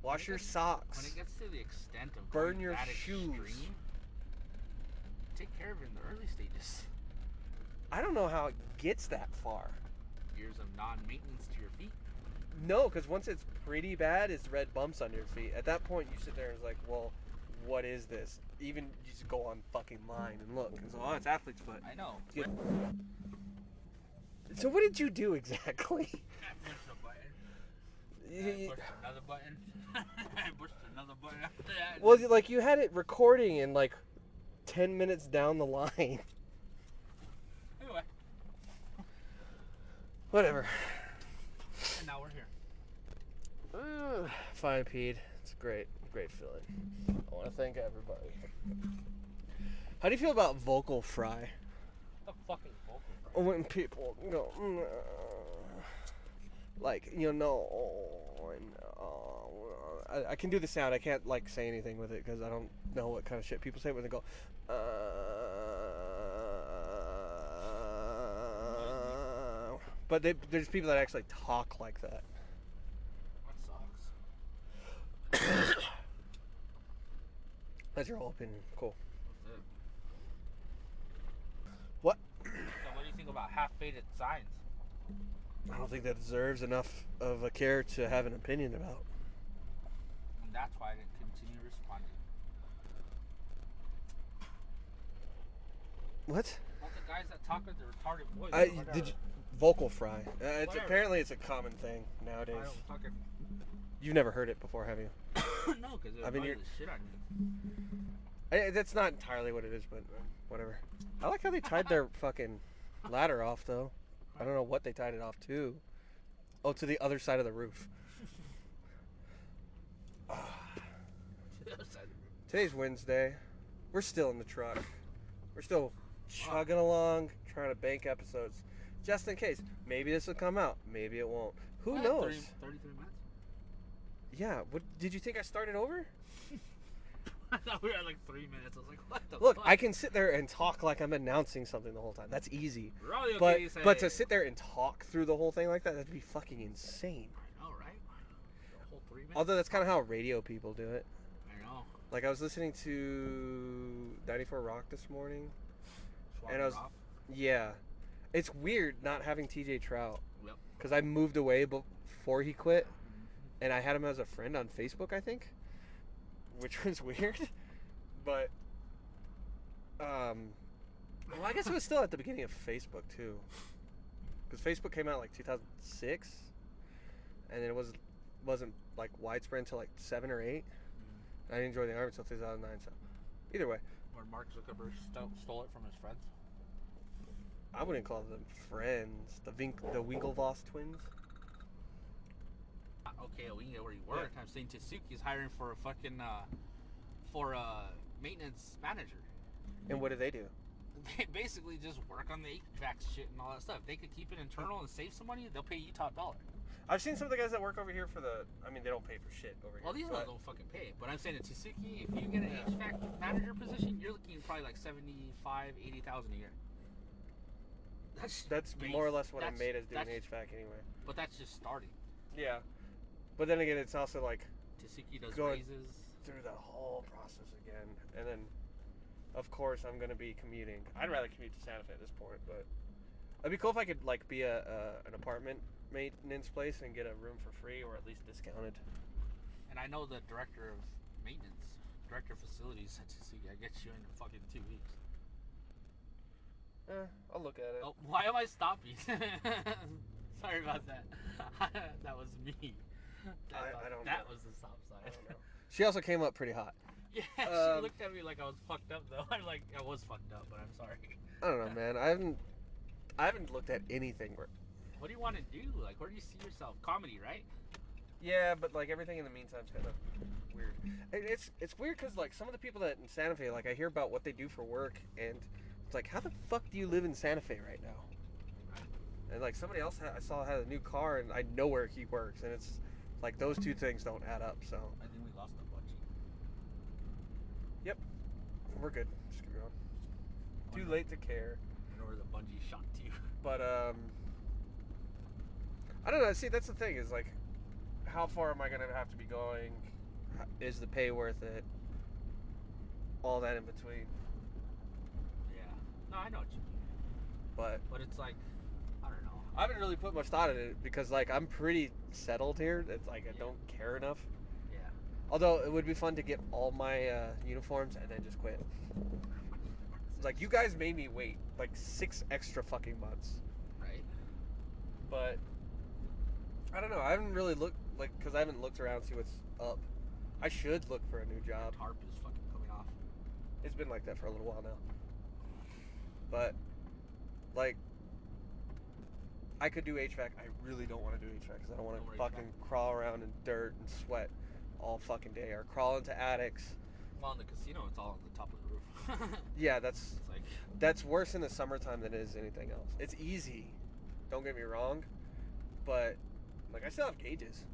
Wash your socks. When it gets to the extent of Burn going your that shoes. extreme, take care of it in the early stages. I don't know how it gets that far. Years of non-maintenance to your feet. No, because once it's pretty bad, it's red bumps on your feet. At that point, you sit there and it's like, well, what is this? Even you just go on fucking line and look. And so, oh, it's athlete's foot. I know. Get- So what did you do exactly? I pushed a button. Y- I pushed another button. I pushed another button after that. Well, like you had it recording in like 10 minutes down the line. Anyway, Whatever. and now we're here. Fine, Pete. It's a great feeling. I want to thank everybody. How do you feel about vocal fry? The fucking vocal. When people go, like, you know, I can do the sound. I can't like say anything with it because I don't know what kind of shit people say when they go. But there's people that actually talk like that. That sucks. That's your whole opinion. Cool. That's it. What? So what do you think about half-faded signs? I don't think that deserves enough of a care to have an opinion about. And that's why I didn't continue responding. What? Not the guys that talk with the retarded voice. or whatever. Did you, vocal fry? It's Whatever. apparently it's a common thing nowadays. I don't fucking... You've never heard it before, have you? No, because it I mean, annoys you're- the shit out of me. That's not entirely what it is, but whatever. I like how they tied their fucking ladder off, though. I don't know what they tied it off to. Oh, to the other side of the roof. Today's Wednesday. We're still in the truck. We're still chugging along, trying to bank episodes. Just in case. Maybe this will come out. Maybe it won't. Who What, knows? 33 minutes? Yeah. What, did you think I started over? I thought we were at like 3 minutes. I was like, what the Look, fuck? I can sit there and talk like I'm announcing something the whole time. That's easy. We're only But okay say- but to sit there and talk through the whole thing like that'd be fucking insane. I know, right? The whole 3 minutes? Although that's kind of how radio people do it. I know. Like I was listening to 94 Rock this morning. Swap And I it was- off. Yeah. It's weird not having TJ Trout. Yep. Because I moved away before he quit. And I had him as a friend on Facebook, I think. Which was weird. But, well, I guess it was still at the beginning of Facebook, too. Because Facebook came out like 2006. And it wasn't like widespread until like 7 or 8. I didn't join the army until 2009, so either way. Where Mark Zuckerberg stole it from his friends. I wouldn't call them friends. The Winklevoss twins. Okay, we can get where you work. Yeah. I'm saying Tsuki's hiring for a fucking maintenance manager. And what do they do? They basically just work on the HVAC shit and all that stuff. If they could keep it internal and save some money, they'll pay you top dollar. I've seen some of the guys that work over here for the. I mean, they don't pay for shit over here. Well, these ones don't fucking pay. But I'm saying at Tsuki, if you get an HVAC manager position, you're looking probably like 75, 80,000 a year. That's base. more or less what I That's- made as doing that's- HVAC anyway. But that's just starting. Yeah, but then again, it's also like Tsuki does Going- raises. through the whole process again, and then, of course, I'm gonna be commuting. I'd rather commute to Santa Fe at this point, but it'd be cool if I could like be an apartment maintenance place and get a room for free or at least discounted. And I know the director of maintenance, director of facilities at Tsuki. I get you in fucking 2 weeks. I'll look at it. Oh, why am I stopping? Sorry about that. That was me. I don't That know. was the stop sign. I don't know. She also came up pretty hot. Yeah, she looked at me like I was fucked up though. I'm like, I was fucked up, but I'm sorry. I don't know, man. I haven't looked at anything where. What do you want to do? Like, where do you see yourself? Comedy, right? Yeah, but like everything in the meantime's kind of weird. It's weird because like some of the people that in Santa Fe, like I hear about what they do for work, and it's like, how the fuck do you live in Santa Fe right now? And like somebody else I saw had a new car, and I know where he works, and it's like those two things don't add up. So I think we lost the bungee. we're good. Just keep going. Too late to care. I know where the bungee shot to. But I don't know. See, that's the thing is like, how far am I gonna have to be going? Is the pay worth it? All that in between. Yeah. No, I know what you mean. But But it's like, I don't know. I haven't really put much thought in it because like I'm pretty settled here. It's like I don't care enough. Yeah. Although it would be fun to get all my uniforms and then just quit. It's like you guys made me wait like 6 extra fucking months. Right. But I don't know. I haven't really looked like because I haven't looked around to see what's up. I should look for a new job. Tarp is fucking coming off. It's been like that for a little while now. But like I could do HVAC. I really don't want to do HVAC because I don't want No to more fucking HVAC? crawl around in dirt and sweat all fucking day or crawl into attics. Well, in the casino, it's all on the top of the roof. Yeah, that's It's like, worse in the summertime than it is anything else. It's easy. Don't get me wrong, but like I still have gauges.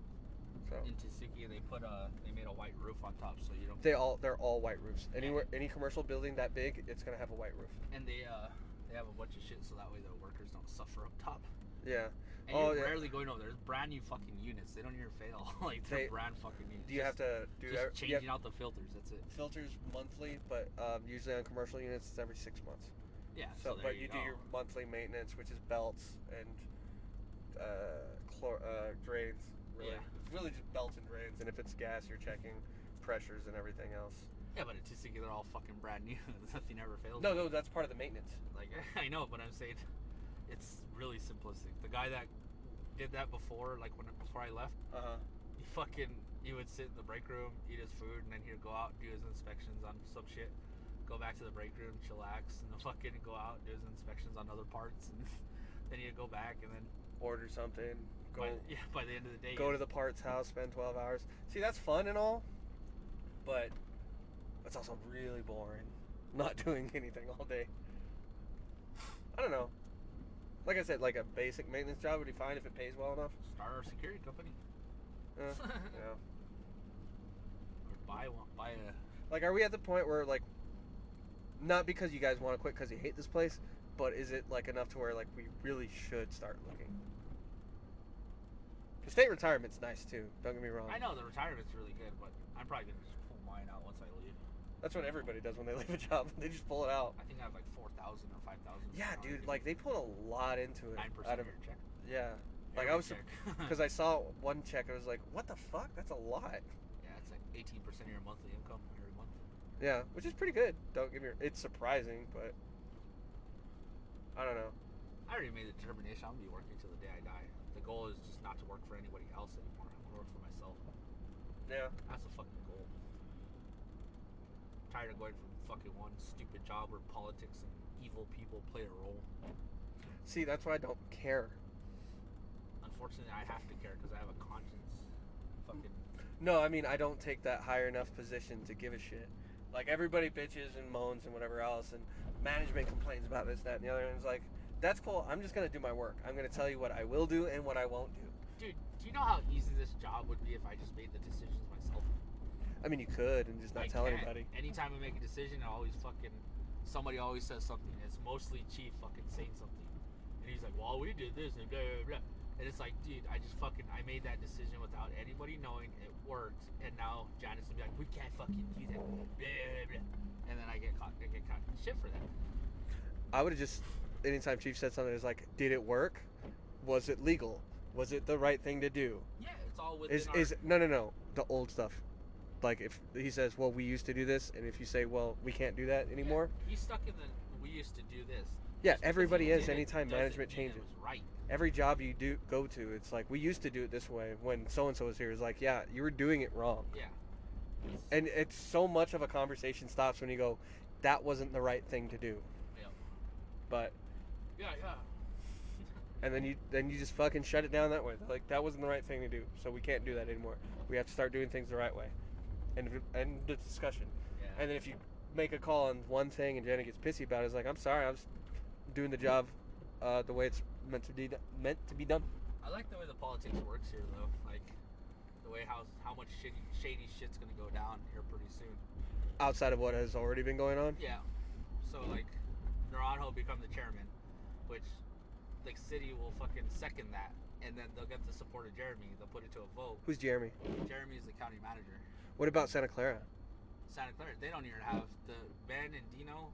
So in Tsuki, they made a white roof on top, so you don't. they're all white roofs. Any commercial building that big, it's gonna have a white roof. And they have a bunch of shit, so that way the workers don't suffer up top. Yeah. And Oh, you're yeah. rarely going over. There's brand new fucking units. They don't even fail. Like they're They- brand fucking units. Do you have to do just that? changing out the filters? That's it. Filters monthly, but usually on commercial units it's every 6 months. Yeah. So, there but you go. do your monthly maintenance, which is belts and drains. Really, Yeah. it's really just belts and drains. And if it's gas, you're checking pressures and everything else. Yeah, but at Tsuki, they're all fucking brand new. Nothing ever fails. No, that's part of the maintenance. Like I know, but I'm saying it's really simplistic. The guy that did that before, like before I left, he would sit in the break room, eat his food, and then he'd go out, do his inspections on some shit, go back to the break room, chillax, and then fucking go out, do his inspections on other parts, and then he'd go back, and then Order something. by the end of the day, Go to the parts house, spend 12 hours. See, that's fun and all, but that's also really boring. Not doing anything all day. I don't know. Like I said, like a basic maintenance job would be fine if it pays well enough. start our security company. Yeah. Or buy a. Like, are we at the point where, like, not because you guys want to quit because you hate this place, but is it, like, enough to where, like, we really should start looking? The state retirement's nice, too. Don't get me wrong. I know the retirement's really good, but I'm probably gonna just pull mine out once I leave. That's what everybody does when they leave a job. They just pull it out. I think I have like 4,000 or 5,000. Yeah, dude. Like, they put a lot into it. 9% out of of your check. Yeah. Like, Every I was... check. Because I saw one check, I was like, what the fuck? That's a lot. Yeah, it's like 18% of your monthly income every month. Yeah, which is pretty good. Don't get me... It's surprising, but... I don't know. I already made the determination I'm gonna be working till the day I die. The goal is just not to work for anybody else anymore. I'm gonna work for myself. Yeah. That's a fucking goal. I'm tired of going from fucking one stupid job where politics and evil people play a role. See, that's why I don't care. Unfortunately, I have to care because I have a conscience. Fucking. No, I mean, I don't take that higher enough position to give a shit. Like, everybody bitches and moans and whatever else, and management complains about this, that, and the other, and it's like, that's cool. I'm just going to do my work. I'm going to tell you what I will do and what I won't do. Dude, do you know how easy this job would be if I just made the decisions myself? I mean, you could and just not tell can't. anybody. Anytime I make a decision, somebody always says something. It's mostly Chief fucking saying something. And he's like, well, we did this and blah, blah, blah. And it's like, dude, I made that decision without anybody knowing. It worked. And now Janice will be like, we can't fucking do that. Blah, blah, blah. And then I get caught in shit for that. I would have just, anytime Chief said something, it's like, did it work? Was it legal? Was it the right thing to do? Yeah, it's all within No. The old stuff. Like, if he says, well, we used to do this, and if you say, well, we can't do that anymore. Yeah, he's stuck in we oblivious to do this. Yeah, Just because everybody you is did it anytime doesn't management mean it changes. was right. Every job you do go to, it's like we used to do it this way. When so and so was here, it's like, yeah, you were doing it wrong. Yeah. And it's so much of a conversation stops when you go, that wasn't the right thing to do. Yeah. But Yeah. and then you just fucking shut it down that way. They're like, that wasn't the right thing to do, so we can't do that anymore. We have to start doing things the right way. And the discussion. Yeah. And then if you make a call on one thing and Jenna gets pissy about it, it's like, I'm sorry, I was doing the job the way it's meant to be done. I like the way the politics works here, though. Like the way how much shady shit's gonna go down here pretty soon. Outside of what has already been going on. Yeah. So like, Naranjo become the chairman, which like city will fucking second that, and then they'll get the support of Jeremy. They'll put it to a vote. Who's Jeremy? Jeremy is the county manager. What about Santa Clara? Santa Clara, they don't even have the Ben and Dino.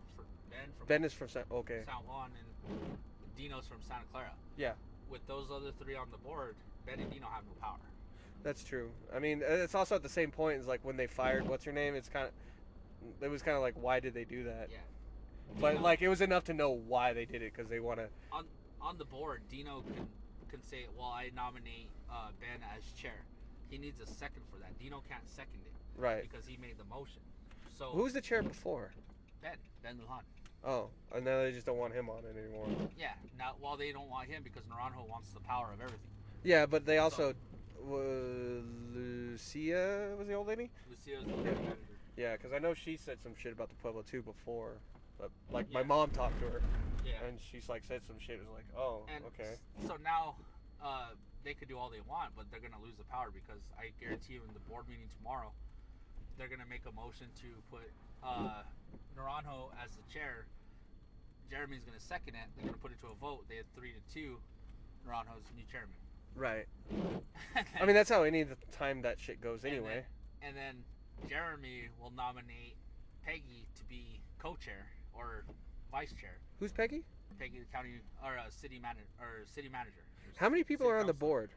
Ben is from okay. San Juan, and Dino's from Santa Clara. Yeah. With those other three on the board, Ben and Dino have no power. That's true. I mean, it's also at the same point as like when they fired what's her name. It was kind of like, why did they do that? Yeah. But Dino, like it was enough to know why they did it because they want to. on the board, Dino can say, well, I nominate Ben as chair. He needs a second for that. Dino can't second it. Right. Because he made the motion. So Who was the chair before? Ben Lujan. Oh, and now they just don't want him on it anymore. Yeah. Now, well, they don't want him because Naranjo wants the power of everything. Yeah, but they also. Lucia was the old lady? Lucia's the manager. Yeah, because I know she said some shit about the Pueblo too before. But like my Yeah. mom talked to her, Yeah. and she's like said some shit. It was like, oh, And okay. So now they could do all they want, but they're going to lose the power because I guarantee you in the board meeting tomorrow, they're going to make a motion to put Naranjo as the chair. Jeremy's going to second it. They're going to put it to a vote. They had 3-2. Naranjo's new chairman. Right. I mean, that's how any of the time that shit goes anyway. And then Jeremy will nominate Peggy to be co-chair or vice chair. Who's Peggy? Peggy, the county or city manager. How many people City are on the council. board?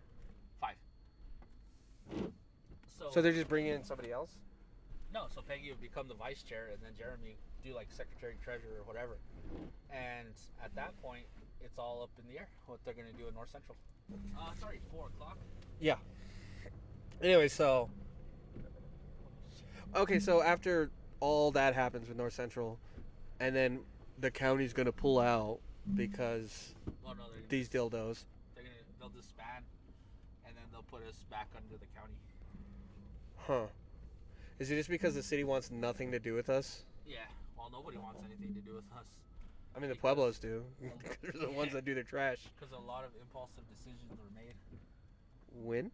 5. So they're just bringing in somebody else? No, so Peggy would become the vice chair, and then Jeremy do like secretary, treasurer, or whatever. And at that point, it's all up in the air what they're gonna do in North Central. Sorry, 4 o'clock. Yeah. Anyway, so. Okay, so after all that happens with North Central, and then the county's gonna pull out because Well, no, they're gonna, these dildos. they'll disband, and then they'll put us back under the county. Huh. Is it just because the city wants nothing to do with us? Yeah. Well, nobody wants anything to do with us I mean, the Because- Pueblos do. They're the ones that do their trash. because a lot of impulsive decisions were made When?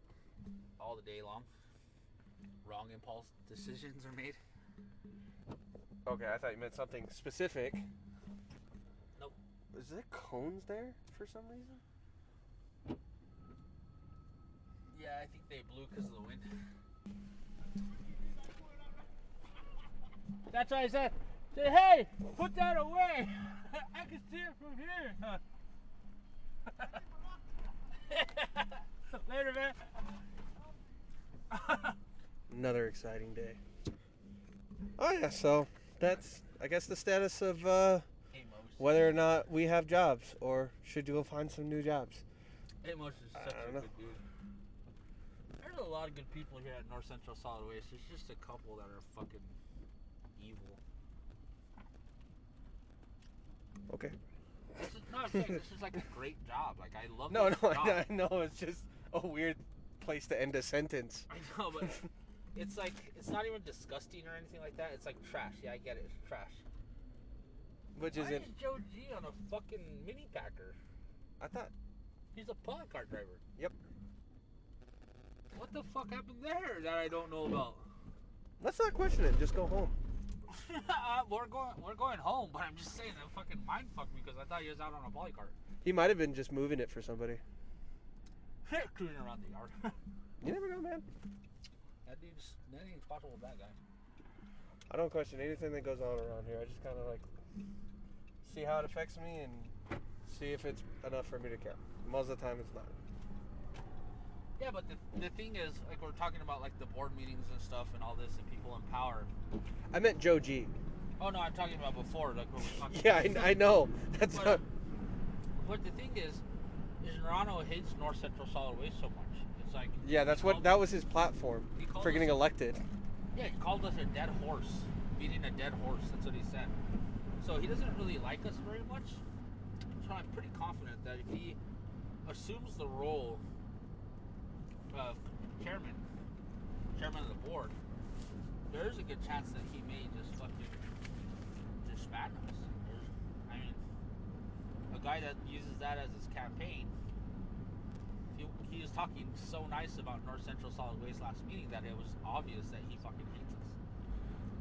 all the day long. Wrong impulse decisions are made. Okay, I thought you meant something specific. Nope. Is there cones there for some reason? Yeah, I think they blew because of the wind. That's why I said, hey, put that away. I can see it from here. Later, man. Another exciting day. Oh yeah, so that's I guess the status of whether or not we have jobs or should go find some new jobs. Amos is such I a don't know. good dude. There's a lot of good people here at North Central Solid Waste. There's just a couple that are fucking evil. Okay. I'm saying this is like a great job. Like I love No, this no, job. I know it's just a weird place to end a sentence. I know, but it's like it's not even disgusting or anything like that. It's like trash. Yeah, I get it. It's trash. Which Why isn't. is Joe G on a fucking mini packer? I thought. He's a pod cart driver. Yep. What the fuck happened there that I don't know about? Let's not question it. Just go home. We're going home, but I'm just saying that fucking mind fucked me because I thought he was out on a poly cart. He might have been just moving it for somebody. Cruising around the yard. You never know, man. Anything's possible with that guy. I don't question anything that goes on around here. I just kind of like see how it affects me and see if it's enough for me to care. Most of the time, it's not. Yeah, but the thing is, like we're talking about like the board meetings and stuff and all this and people in power. I meant Joe G. Oh no, I'm talking about before, like what we're talking Yeah, about. I know. That's But, not, but the thing is Nerano hates North Central Solid Waste so much. It's like yeah, that's what that was his platform he called for us getting a- elected. Yeah, he called us a dead horse, beating a dead horse. That's what he said. So he doesn't really like us very much. So I'm pretty confident that if he assumes the role of chairman of the board, there's a good chance that he may just fucking disband us. I mean, a guy that uses that as his campaign, he was talking so nice about North Central Solid Waste last meeting that it was obvious that he fucking hates us.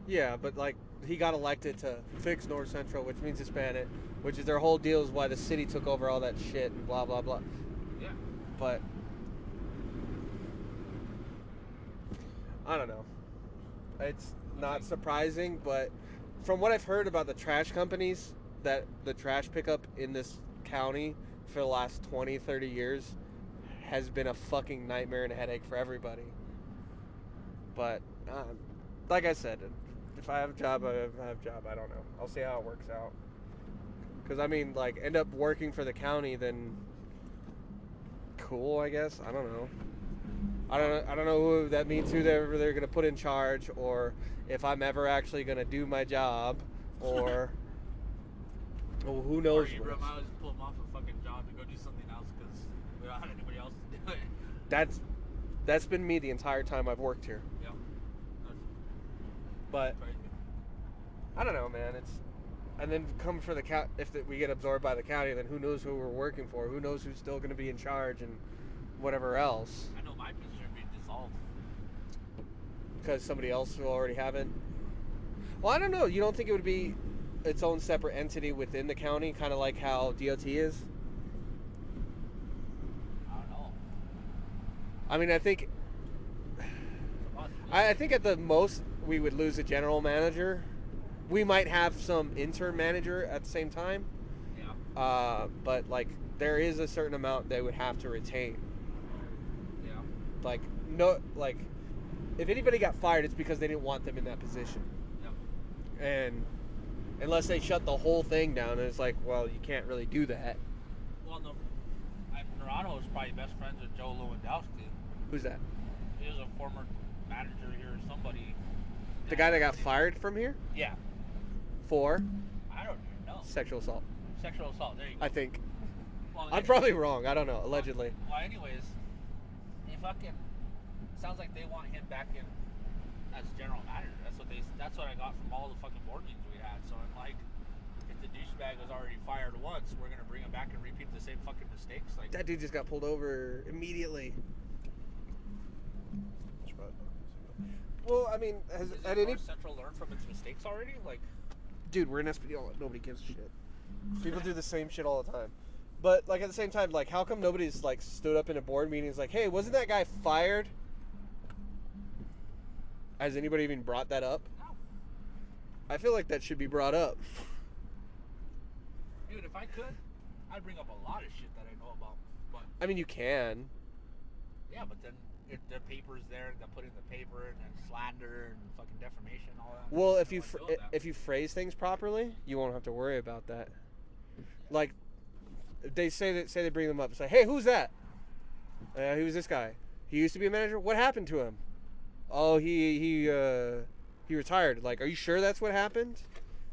Yeah, but like he got elected to fix North Central, which means disband it, which is their whole deal is why the city took over all that shit and blah blah blah. Yeah. But I don't know. It's not surprising, but from what I've heard about the trash companies, that the trash pickup in this county for the last 20, 30 years has been a fucking nightmare and a headache for everybody. But like I said, if I have a job, I have a job. I don't know. I'll see how it works out. Because, I mean, like, end up working for the county, then cool, I guess. I don't know. I don't know who that means, who they're going to put in charge, or if I'm ever actually going to do my job, or well, who knows. Or you might as well pull him off a fucking job and go do something else because we don't have anybody else to do it. That's been me the entire time I've worked here. Yeah. But Crazy. I don't know, man. And then come for the if we get absorbed by the county, then who knows who we're working for? Who knows who's still going to be in charge and whatever else? I know my position would be dissolved. Because somebody else will already have it. Well, I don't know. You don't think it would be its own separate entity within the county, kind of like how DOT is? I don't know. I mean, I think at the most we would lose a general manager. We might have some intern manager at the same time. Yeah. But like there is a certain amount they would have to retain. Yeah. Like if anybody got fired, it's because they didn't want them in that position. Yep. And unless they shut the whole thing down, and it's like, well, you can't really do that. Well, Nerano is probably best friends with Joe Lewandowski. Who's that? He was a former manager here, somebody. The guy that got fired from here Yeah. for I don't even know. sexual assault. Sexual assault. There you go. I think. Well, I'm probably wrong. I don't know. Allegedly. Well, anyways, he fucking sounds like they want him back in as general manager. That's what I got from all the fucking board meetings we had. So I'm like, if the douchebag was already fired once, we're gonna bring him back and repeat the same fucking mistakes. Like That dude just got pulled over immediately. Well, I mean, has Is at it any North Central learned from its mistakes already? Like, dude, we're in SPDL. Nobody gives a shit. People do the same shit all the time. But like at the same time, like how come nobody's like stood up in a board meeting and is like, hey, wasn't that guy fired? Has anybody even brought that up? no. I feel like that should be brought up. Dude, if I could, I'd bring up a lot of shit that I know about. But I mean, you can. yeah, but then if the paper's there, they'll put in the paper and then slander and fucking defamation and all that. Well, I if don't you wanna deal with that. if you phrase things properly, you won't have to worry about that. Like they say they bring them up. It's like, hey, who's that? He was this guy. He used to be a manager. What happened to him? Oh, he retired. Like, are you sure that's what happened?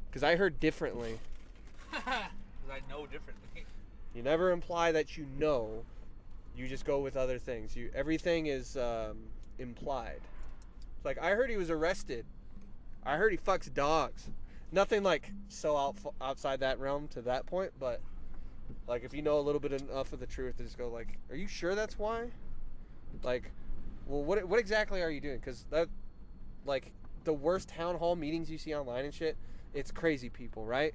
Because I heard differently. Because I know differently. You never imply that you know. You just go with other things. Everything is implied. It's like, I heard he was arrested. I heard he fucks dogs. Nothing like so outside that realm to that point, but like if you know a little bit enough of the truth, just go like, are you sure that's why? Like, well, what exactly are you doing? Because that, like, the worst town hall meetings you see online and shit, it's crazy people, right?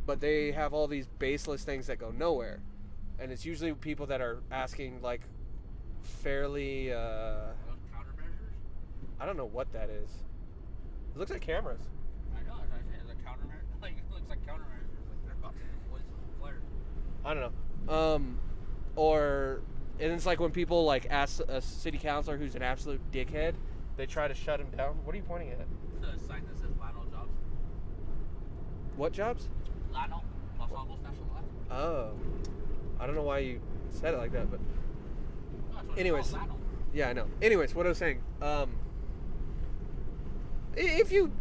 But they have all these baseless things that go nowhere, and it's usually people that are asking like fairly. Countermeasures? I don't know what that is. It looks like cameras. I know, as I say, it's a countermeasure. Like, it looks like countermeasures. Like, they're about to deploy some flares. I don't know. And it's like when people like ask a city councilor who's an absolute dickhead, they try to shut him down. What are you pointing at? The sign that says Lionel Jobs. What jobs? Llano, Los Alamos National Lab. Oh, I don't know why you said it like that, but No, that's what Anyways. it's called, Llano. yeah, I know. Anyways, what I was saying, if you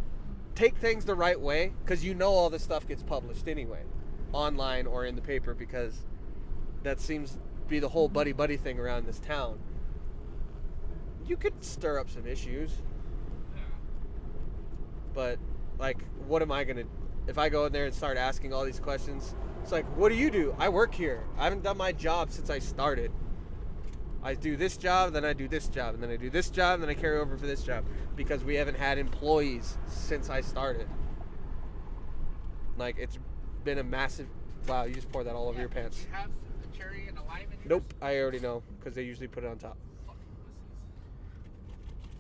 take things the right way, because you know all this stuff gets published anyway, online or in the paper, because that seems to be the whole buddy thing around this town. You could stir up some issues, Yeah. but like, what am I gonna? If I go in there and start asking all these questions, it's like, what do you do? I work here. I haven't done my job since I started. I do this job, then I do this job, and then I do this job, and then I carry over for this job because we haven't had employees since I started. Like, it's been a massive. Wow, you just poured that all over your pants. Do you have a cherry and a lime in yours? Nope, I already know because they usually put it on top. Fucking pussies.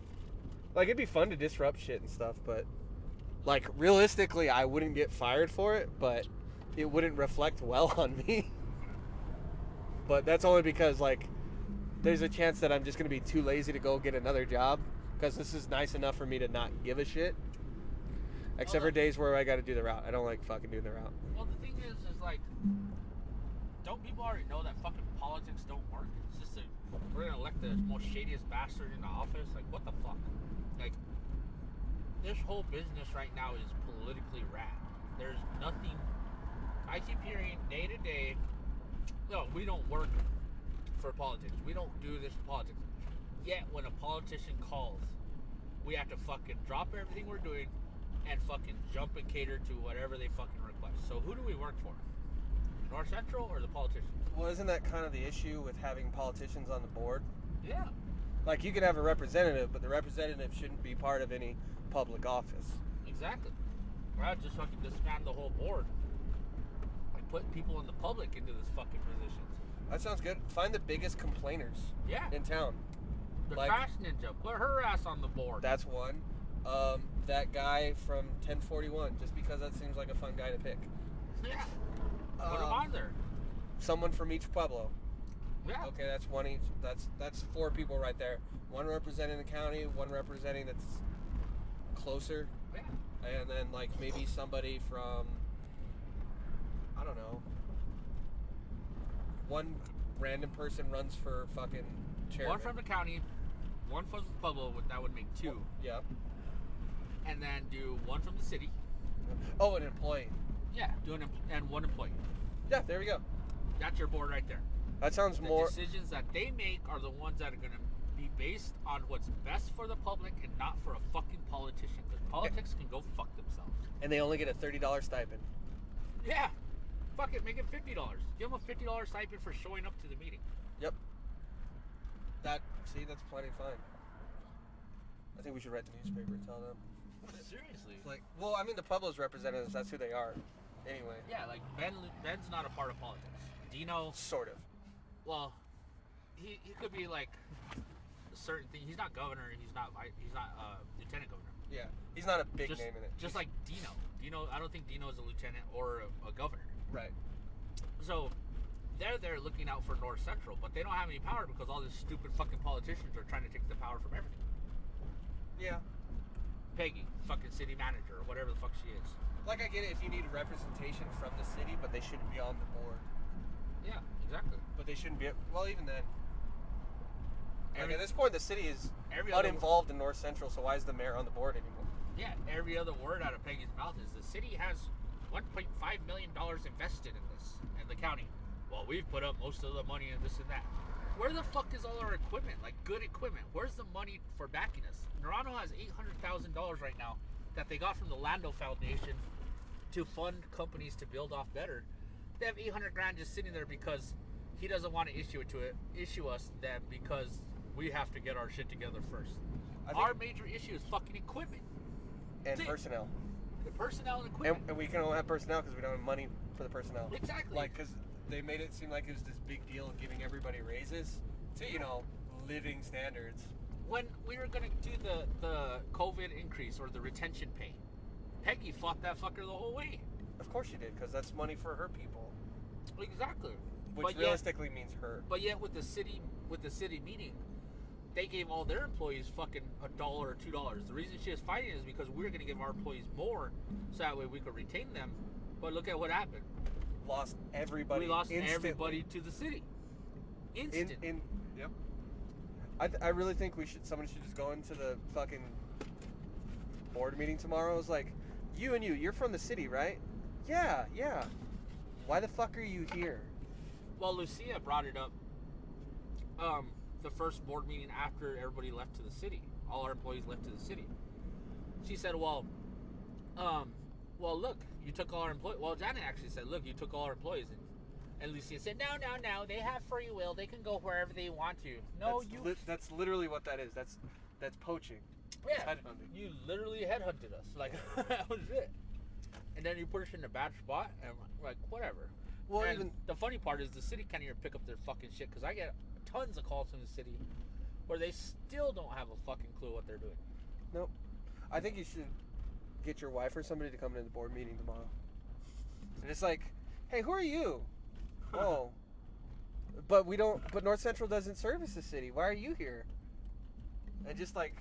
Like, it'd be fun to disrupt shit and stuff, but like, realistically, I wouldn't get fired for it, but it wouldn't reflect well on me. But that's only because, like, there's a chance that I'm just going to be too lazy to go get another job because this is nice enough for me to not give a shit. Except for days where I got to do the route. I don't like fucking doing the route. Well, the thing is like, don't people already know that fucking politics don't work? It's just we're gonna elect the most shadiest bastard in the office. Like, what the fuck? Like, this whole business right now is politically ran. There's nothing. I keep hearing day to day. No, we don't work for politics. We don't do this for politics. Yet, when a politician calls, we have to fucking drop everything we're doing and fucking jump and cater to whatever they fucking request. So who do we work for? North Central or the politicians? Well, isn't that kind of the issue with having politicians on the board? Yeah. Like, you could have a representative, but the representative shouldn't be part of any public office. Exactly. Right, just fucking disband the whole board. Like, put people in the public into this fucking positions. That sounds good. Find the biggest complainers Yeah. in town. The like- trash ninja. Put her ass on the board. That's one. That guy from 1041, just because that seems like a fun guy to pick. Yeah. Put him on there. Someone from each pueblo. Yeah. Okay, that's one each. That's 4 people right there. One representing the county, one representing that's closer, Yeah. and then like maybe somebody from, I don't know. One random person runs for fucking chairman. One from the county, one from the Pueblo. That would make 2. Yeah. And then do one from the city. Oh, an employee. Yeah. And one employee. Yeah, there we go. That's your board right there. That sounds The more. decisions that they make are the ones that are going to be based on what's best for the public and not for a fucking politician. Because politics can go fuck themselves. And they only get a $30 stipend. Yeah. Fuck it, make it $50. Give them a $50 stipend for showing up to the meeting. Yep. That's plenty fine. I think we should write the newspaper and tell them. Seriously. Like, well, I mean, the Pueblo's representatives, that's who they are. Anyway. Yeah, like Ben's not a part of politics. Dino, Sort of. well, he could be like a certain thing. He's not governor. He's not lieutenant governor. Yeah. He's not a big Just, name in it. just like Dino. I don't think Dino is a lieutenant or a governor. Right. So they're there looking out for North Central, but they don't have any power because all these stupid fucking politicians are trying to take the power from everything. Yeah. Peggy, fucking city manager or whatever the fuck she is. Like, I get it if you need representation from the city, but they shouldn't be on the board. Yeah, exactly. But they shouldn't be. Well, even then. Like, Every- at this point, the city is every other- uninvolved in North Central, so why is the mayor on the board anymore? Yeah, every other word out of Peggy's mouth is the city has $1.5 million invested in this, and the county. Well, we've put up most of the money in this and that. Where the fuck is all our equipment? Like, good equipment. Where's the money for backing us? Nerano has $800,000 right now that they got from the Lando Foundation to fund companies to build off better. They have 800 grand just sitting there because he doesn't want to issue us them because we have to get our shit together first. I think- Our major issue is fucking equipment. And See- personnel. The personnel and equipment. And we can only have personnel because we don't have money for the personnel. Exactly. Like, because they made it seem like it was this big deal of giving everybody raises to, living standards. When we were gonna do the COVID increase or the retention pay, Peggy fought that fucker the whole way. Of course she did, because that's money for her people, Exactly. which But yet- realistically means her. But yet with the city meeting, they gave all their employees fucking $1 or $2. The reason she was fighting is because we were going to give our employees more, so that way we could retain them. But look at what happened. Lost everybody. We lost instantly. everybody to the city. Instant. Yep. I really think someone should just go into the fucking board meeting tomorrow. It's like, you're from the city, right? Yeah. Why the fuck are you here? Well, Lucia brought it up. The first board meeting after everybody left to the city, all our employees left to the city. She said, well, look, you took all our employees. Well, Janet actually said, look, you took all our employees. And Lucia said, no, they have free will. They can go wherever they want to. No, that's literally what that is. That's poaching. Yeah, Headhunting. you literally headhunted us. Like, that was it. And then you put us in a bad spot, and like, whatever. Well, and even the funny part is the city can't even pick up their fucking shit, because I get tons of calls from the city where they still don't have a fucking clue what they're doing. nope. I think you should get your wife or somebody to come into the board meeting tomorrow. And it's like, hey, who are you? Oh, but we don't. But North Central doesn't service the city. Why are you here? And just fucking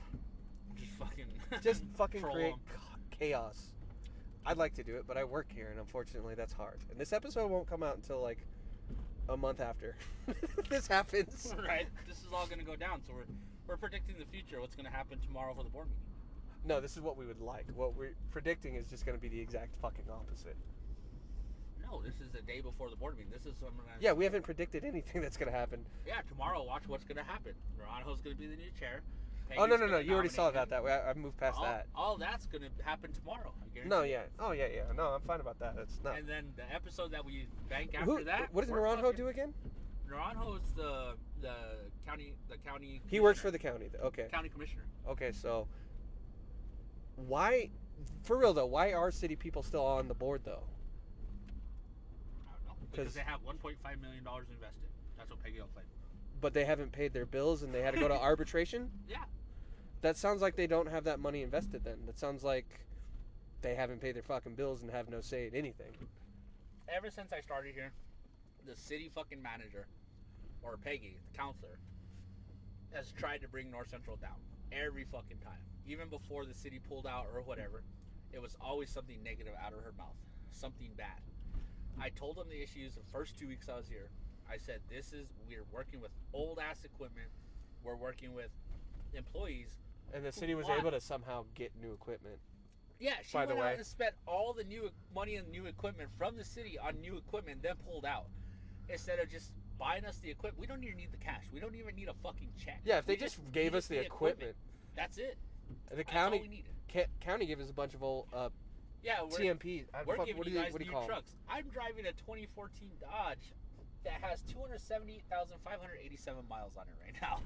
troll create 'em. chaos. I'd like to do it, but I work here, and unfortunately, that's hard. And this episode won't come out until like a month after this happens. Right. This is all gonna go down. So we're predicting the future. What's gonna happen tomorrow for the board meeting? No, this is what we would like. What we're predicting is just going to be the exact fucking opposite. No, this is the day before the board meeting. This is something. Yeah, we haven't predicted anything that's going to happen. Yeah, tomorrow, watch what's gonna happen. Naranjo's gonna be the new chair. Oh, no. Peggy's gonna You already saw nominate about him. that. I moved past that. All that's gonna happen tomorrow. I guarantee No, you. yeah. Oh, yeah. No, I'm fine about that. That's not. And then the episode that we bank after that. What does we're Naranjo fucking- do again? Naranjo is the county. He works for the county. Okay. county commissioner. Okay, so why, for real though, why are city people still on the board though? I don't know, because they have $1.5 million invested. That's what Peggy will claim. But they haven't paid their bills and they had to go to arbitration? Yeah. That sounds like they don't have that money invested then. That sounds like they haven't paid their fucking bills and have no say in anything. Ever since I started here, the city fucking manager, or Peggy, the counselor, has tried to bring North Central down every fucking time. Even before the city pulled out or whatever, it was always something negative out of her mouth. Something bad. I told them the issues the first 2 weeks I was here. I said, we're working with old ass equipment. We're working with employees. And the city was Why? able to somehow get new equipment. Yeah, she By the went way. out and spent all the new money and new equipment from the city on new equipment, then pulled out. Instead of just buying us the equipment. We don't even need the cash. We don't even need a fucking check. Yeah, if they We just gave need us the equipment. That's it. The That's all we county needed. county gave us a bunch of old Yeah, we're TMP. We're giving what do you you guys what do you new call 'em? trucks. I'm driving a 2014 Dodge that has 278,587 miles on it right now.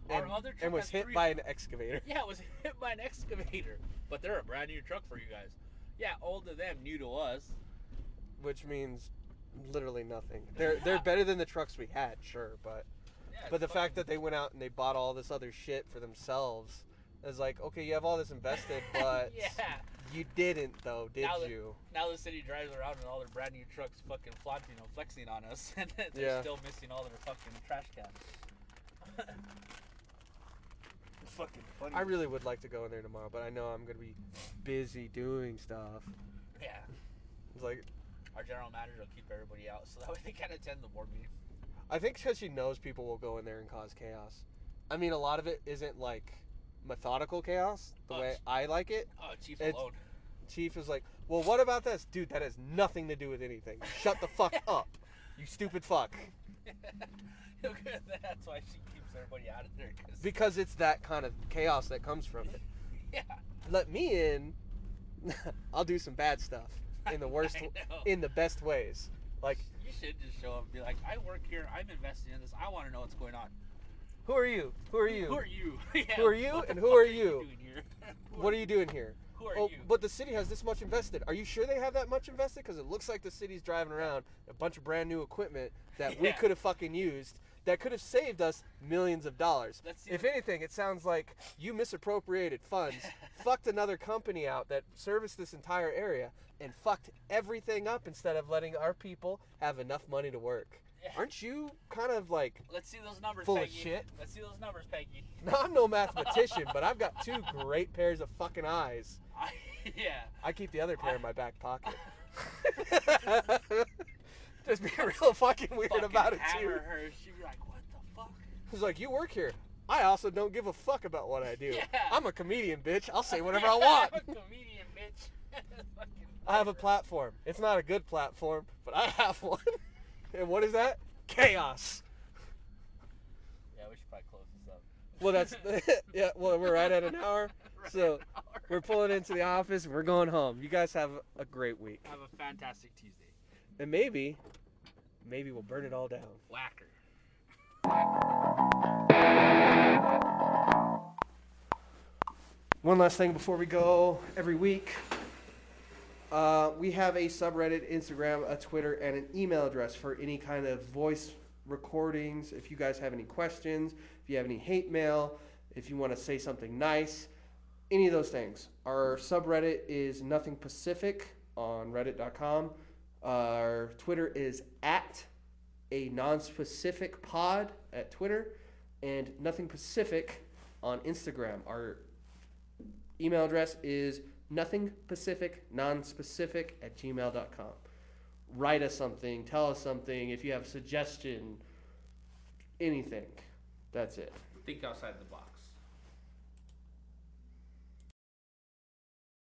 Our other truck And was has hit 300 by an excavator. Yeah, it was hit by an excavator. But they're a brand new truck for you guys. Yeah, old to them, new to us. Which means literally nothing. They're better than the trucks we had, sure, but Yeah, the it's fact that they went out and they bought all this other shit for themselves is like, okay, you have all this invested, but yeah. you didn't though, did Now you? Now the city drives around in all their brand new trucks, fucking flaunting, flexing on us, and they're Yeah. still missing all their fucking trash cans. It's fucking funny. I really would like to go in there tomorrow, but I know I'm gonna be busy doing stuff. Yeah. It's like, Our general manager will keep everybody out so that way they can attend the board meeting. I think because she knows people will go in there and cause chaos. I mean, a lot of it isn't like methodical chaos the Oh, way it's- I like it. Oh, Chief It's- alone. Chief is like, well, what about this? Dude, that has nothing to do with anything. Shut the fuck up, you stupid fuck. That's why she keeps everybody out of there. Cause, Because it's that kind of chaos that comes from it. yeah. Let me in, I'll do some bad stuff in the worst, I know. in the best ways. Like, You should just show up and be like, I work here, I'm investing in this, I want to know what's going on. who are you? Who are you? Who are you? Yeah, Who are you what the and who fuck are you? doing here? What are you doing here? Who are Oh, you? but the city has this much invested. Are you sure they have that much invested? Because it looks like the city's driving around a bunch of brand new equipment that we Yeah. could have fucking used that could have saved us millions of dollars. Let's see If what- anything, it sounds like you misappropriated funds, fucked another company out that serviced this entire area, and fucked everything up instead of letting our people have enough money to work. Aren't you kind of like Let's see those numbers, full Peggy. of shit? Let's see those numbers, Peggy. No, I'm no mathematician, but I've got 2 great pairs of fucking eyes. Yeah. I keep the other pair in my back pocket. Just be real fucking weird Fucking about it too. hammer her. She'd be like, what the fuck? He's like, you work here. I also don't give a fuck about what I do. Yeah. I'm a comedian, bitch. I'll say whatever I want. I'm a comedian, bitch. Fucking I have a platform. It's not a good platform, but I have one. And what is that? Chaos. Yeah, we should probably close this up. Well, that's yeah. Well, we're right at an hour, so we're pulling into the office and we're going home. You guys have a great week, Have a fantastic Tuesday. and maybe we'll burn it all down. Whacker. One last thing before we go. Every week, we have a subreddit, Instagram, a Twitter, and an email address for any kind of voice recordings. If you guys have any questions, if you have any hate mail, if you want to say something nice, any of those things. Our subreddit is Nothing Pacific on reddit.com. Our Twitter is at a non-specific pod at Twitter, and Nothing Pacific on Instagram. Our email address is nothingpacificnonspecific@gmail.com. Write us something, tell us something, if you have a suggestion, anything. That's it. Think outside the box.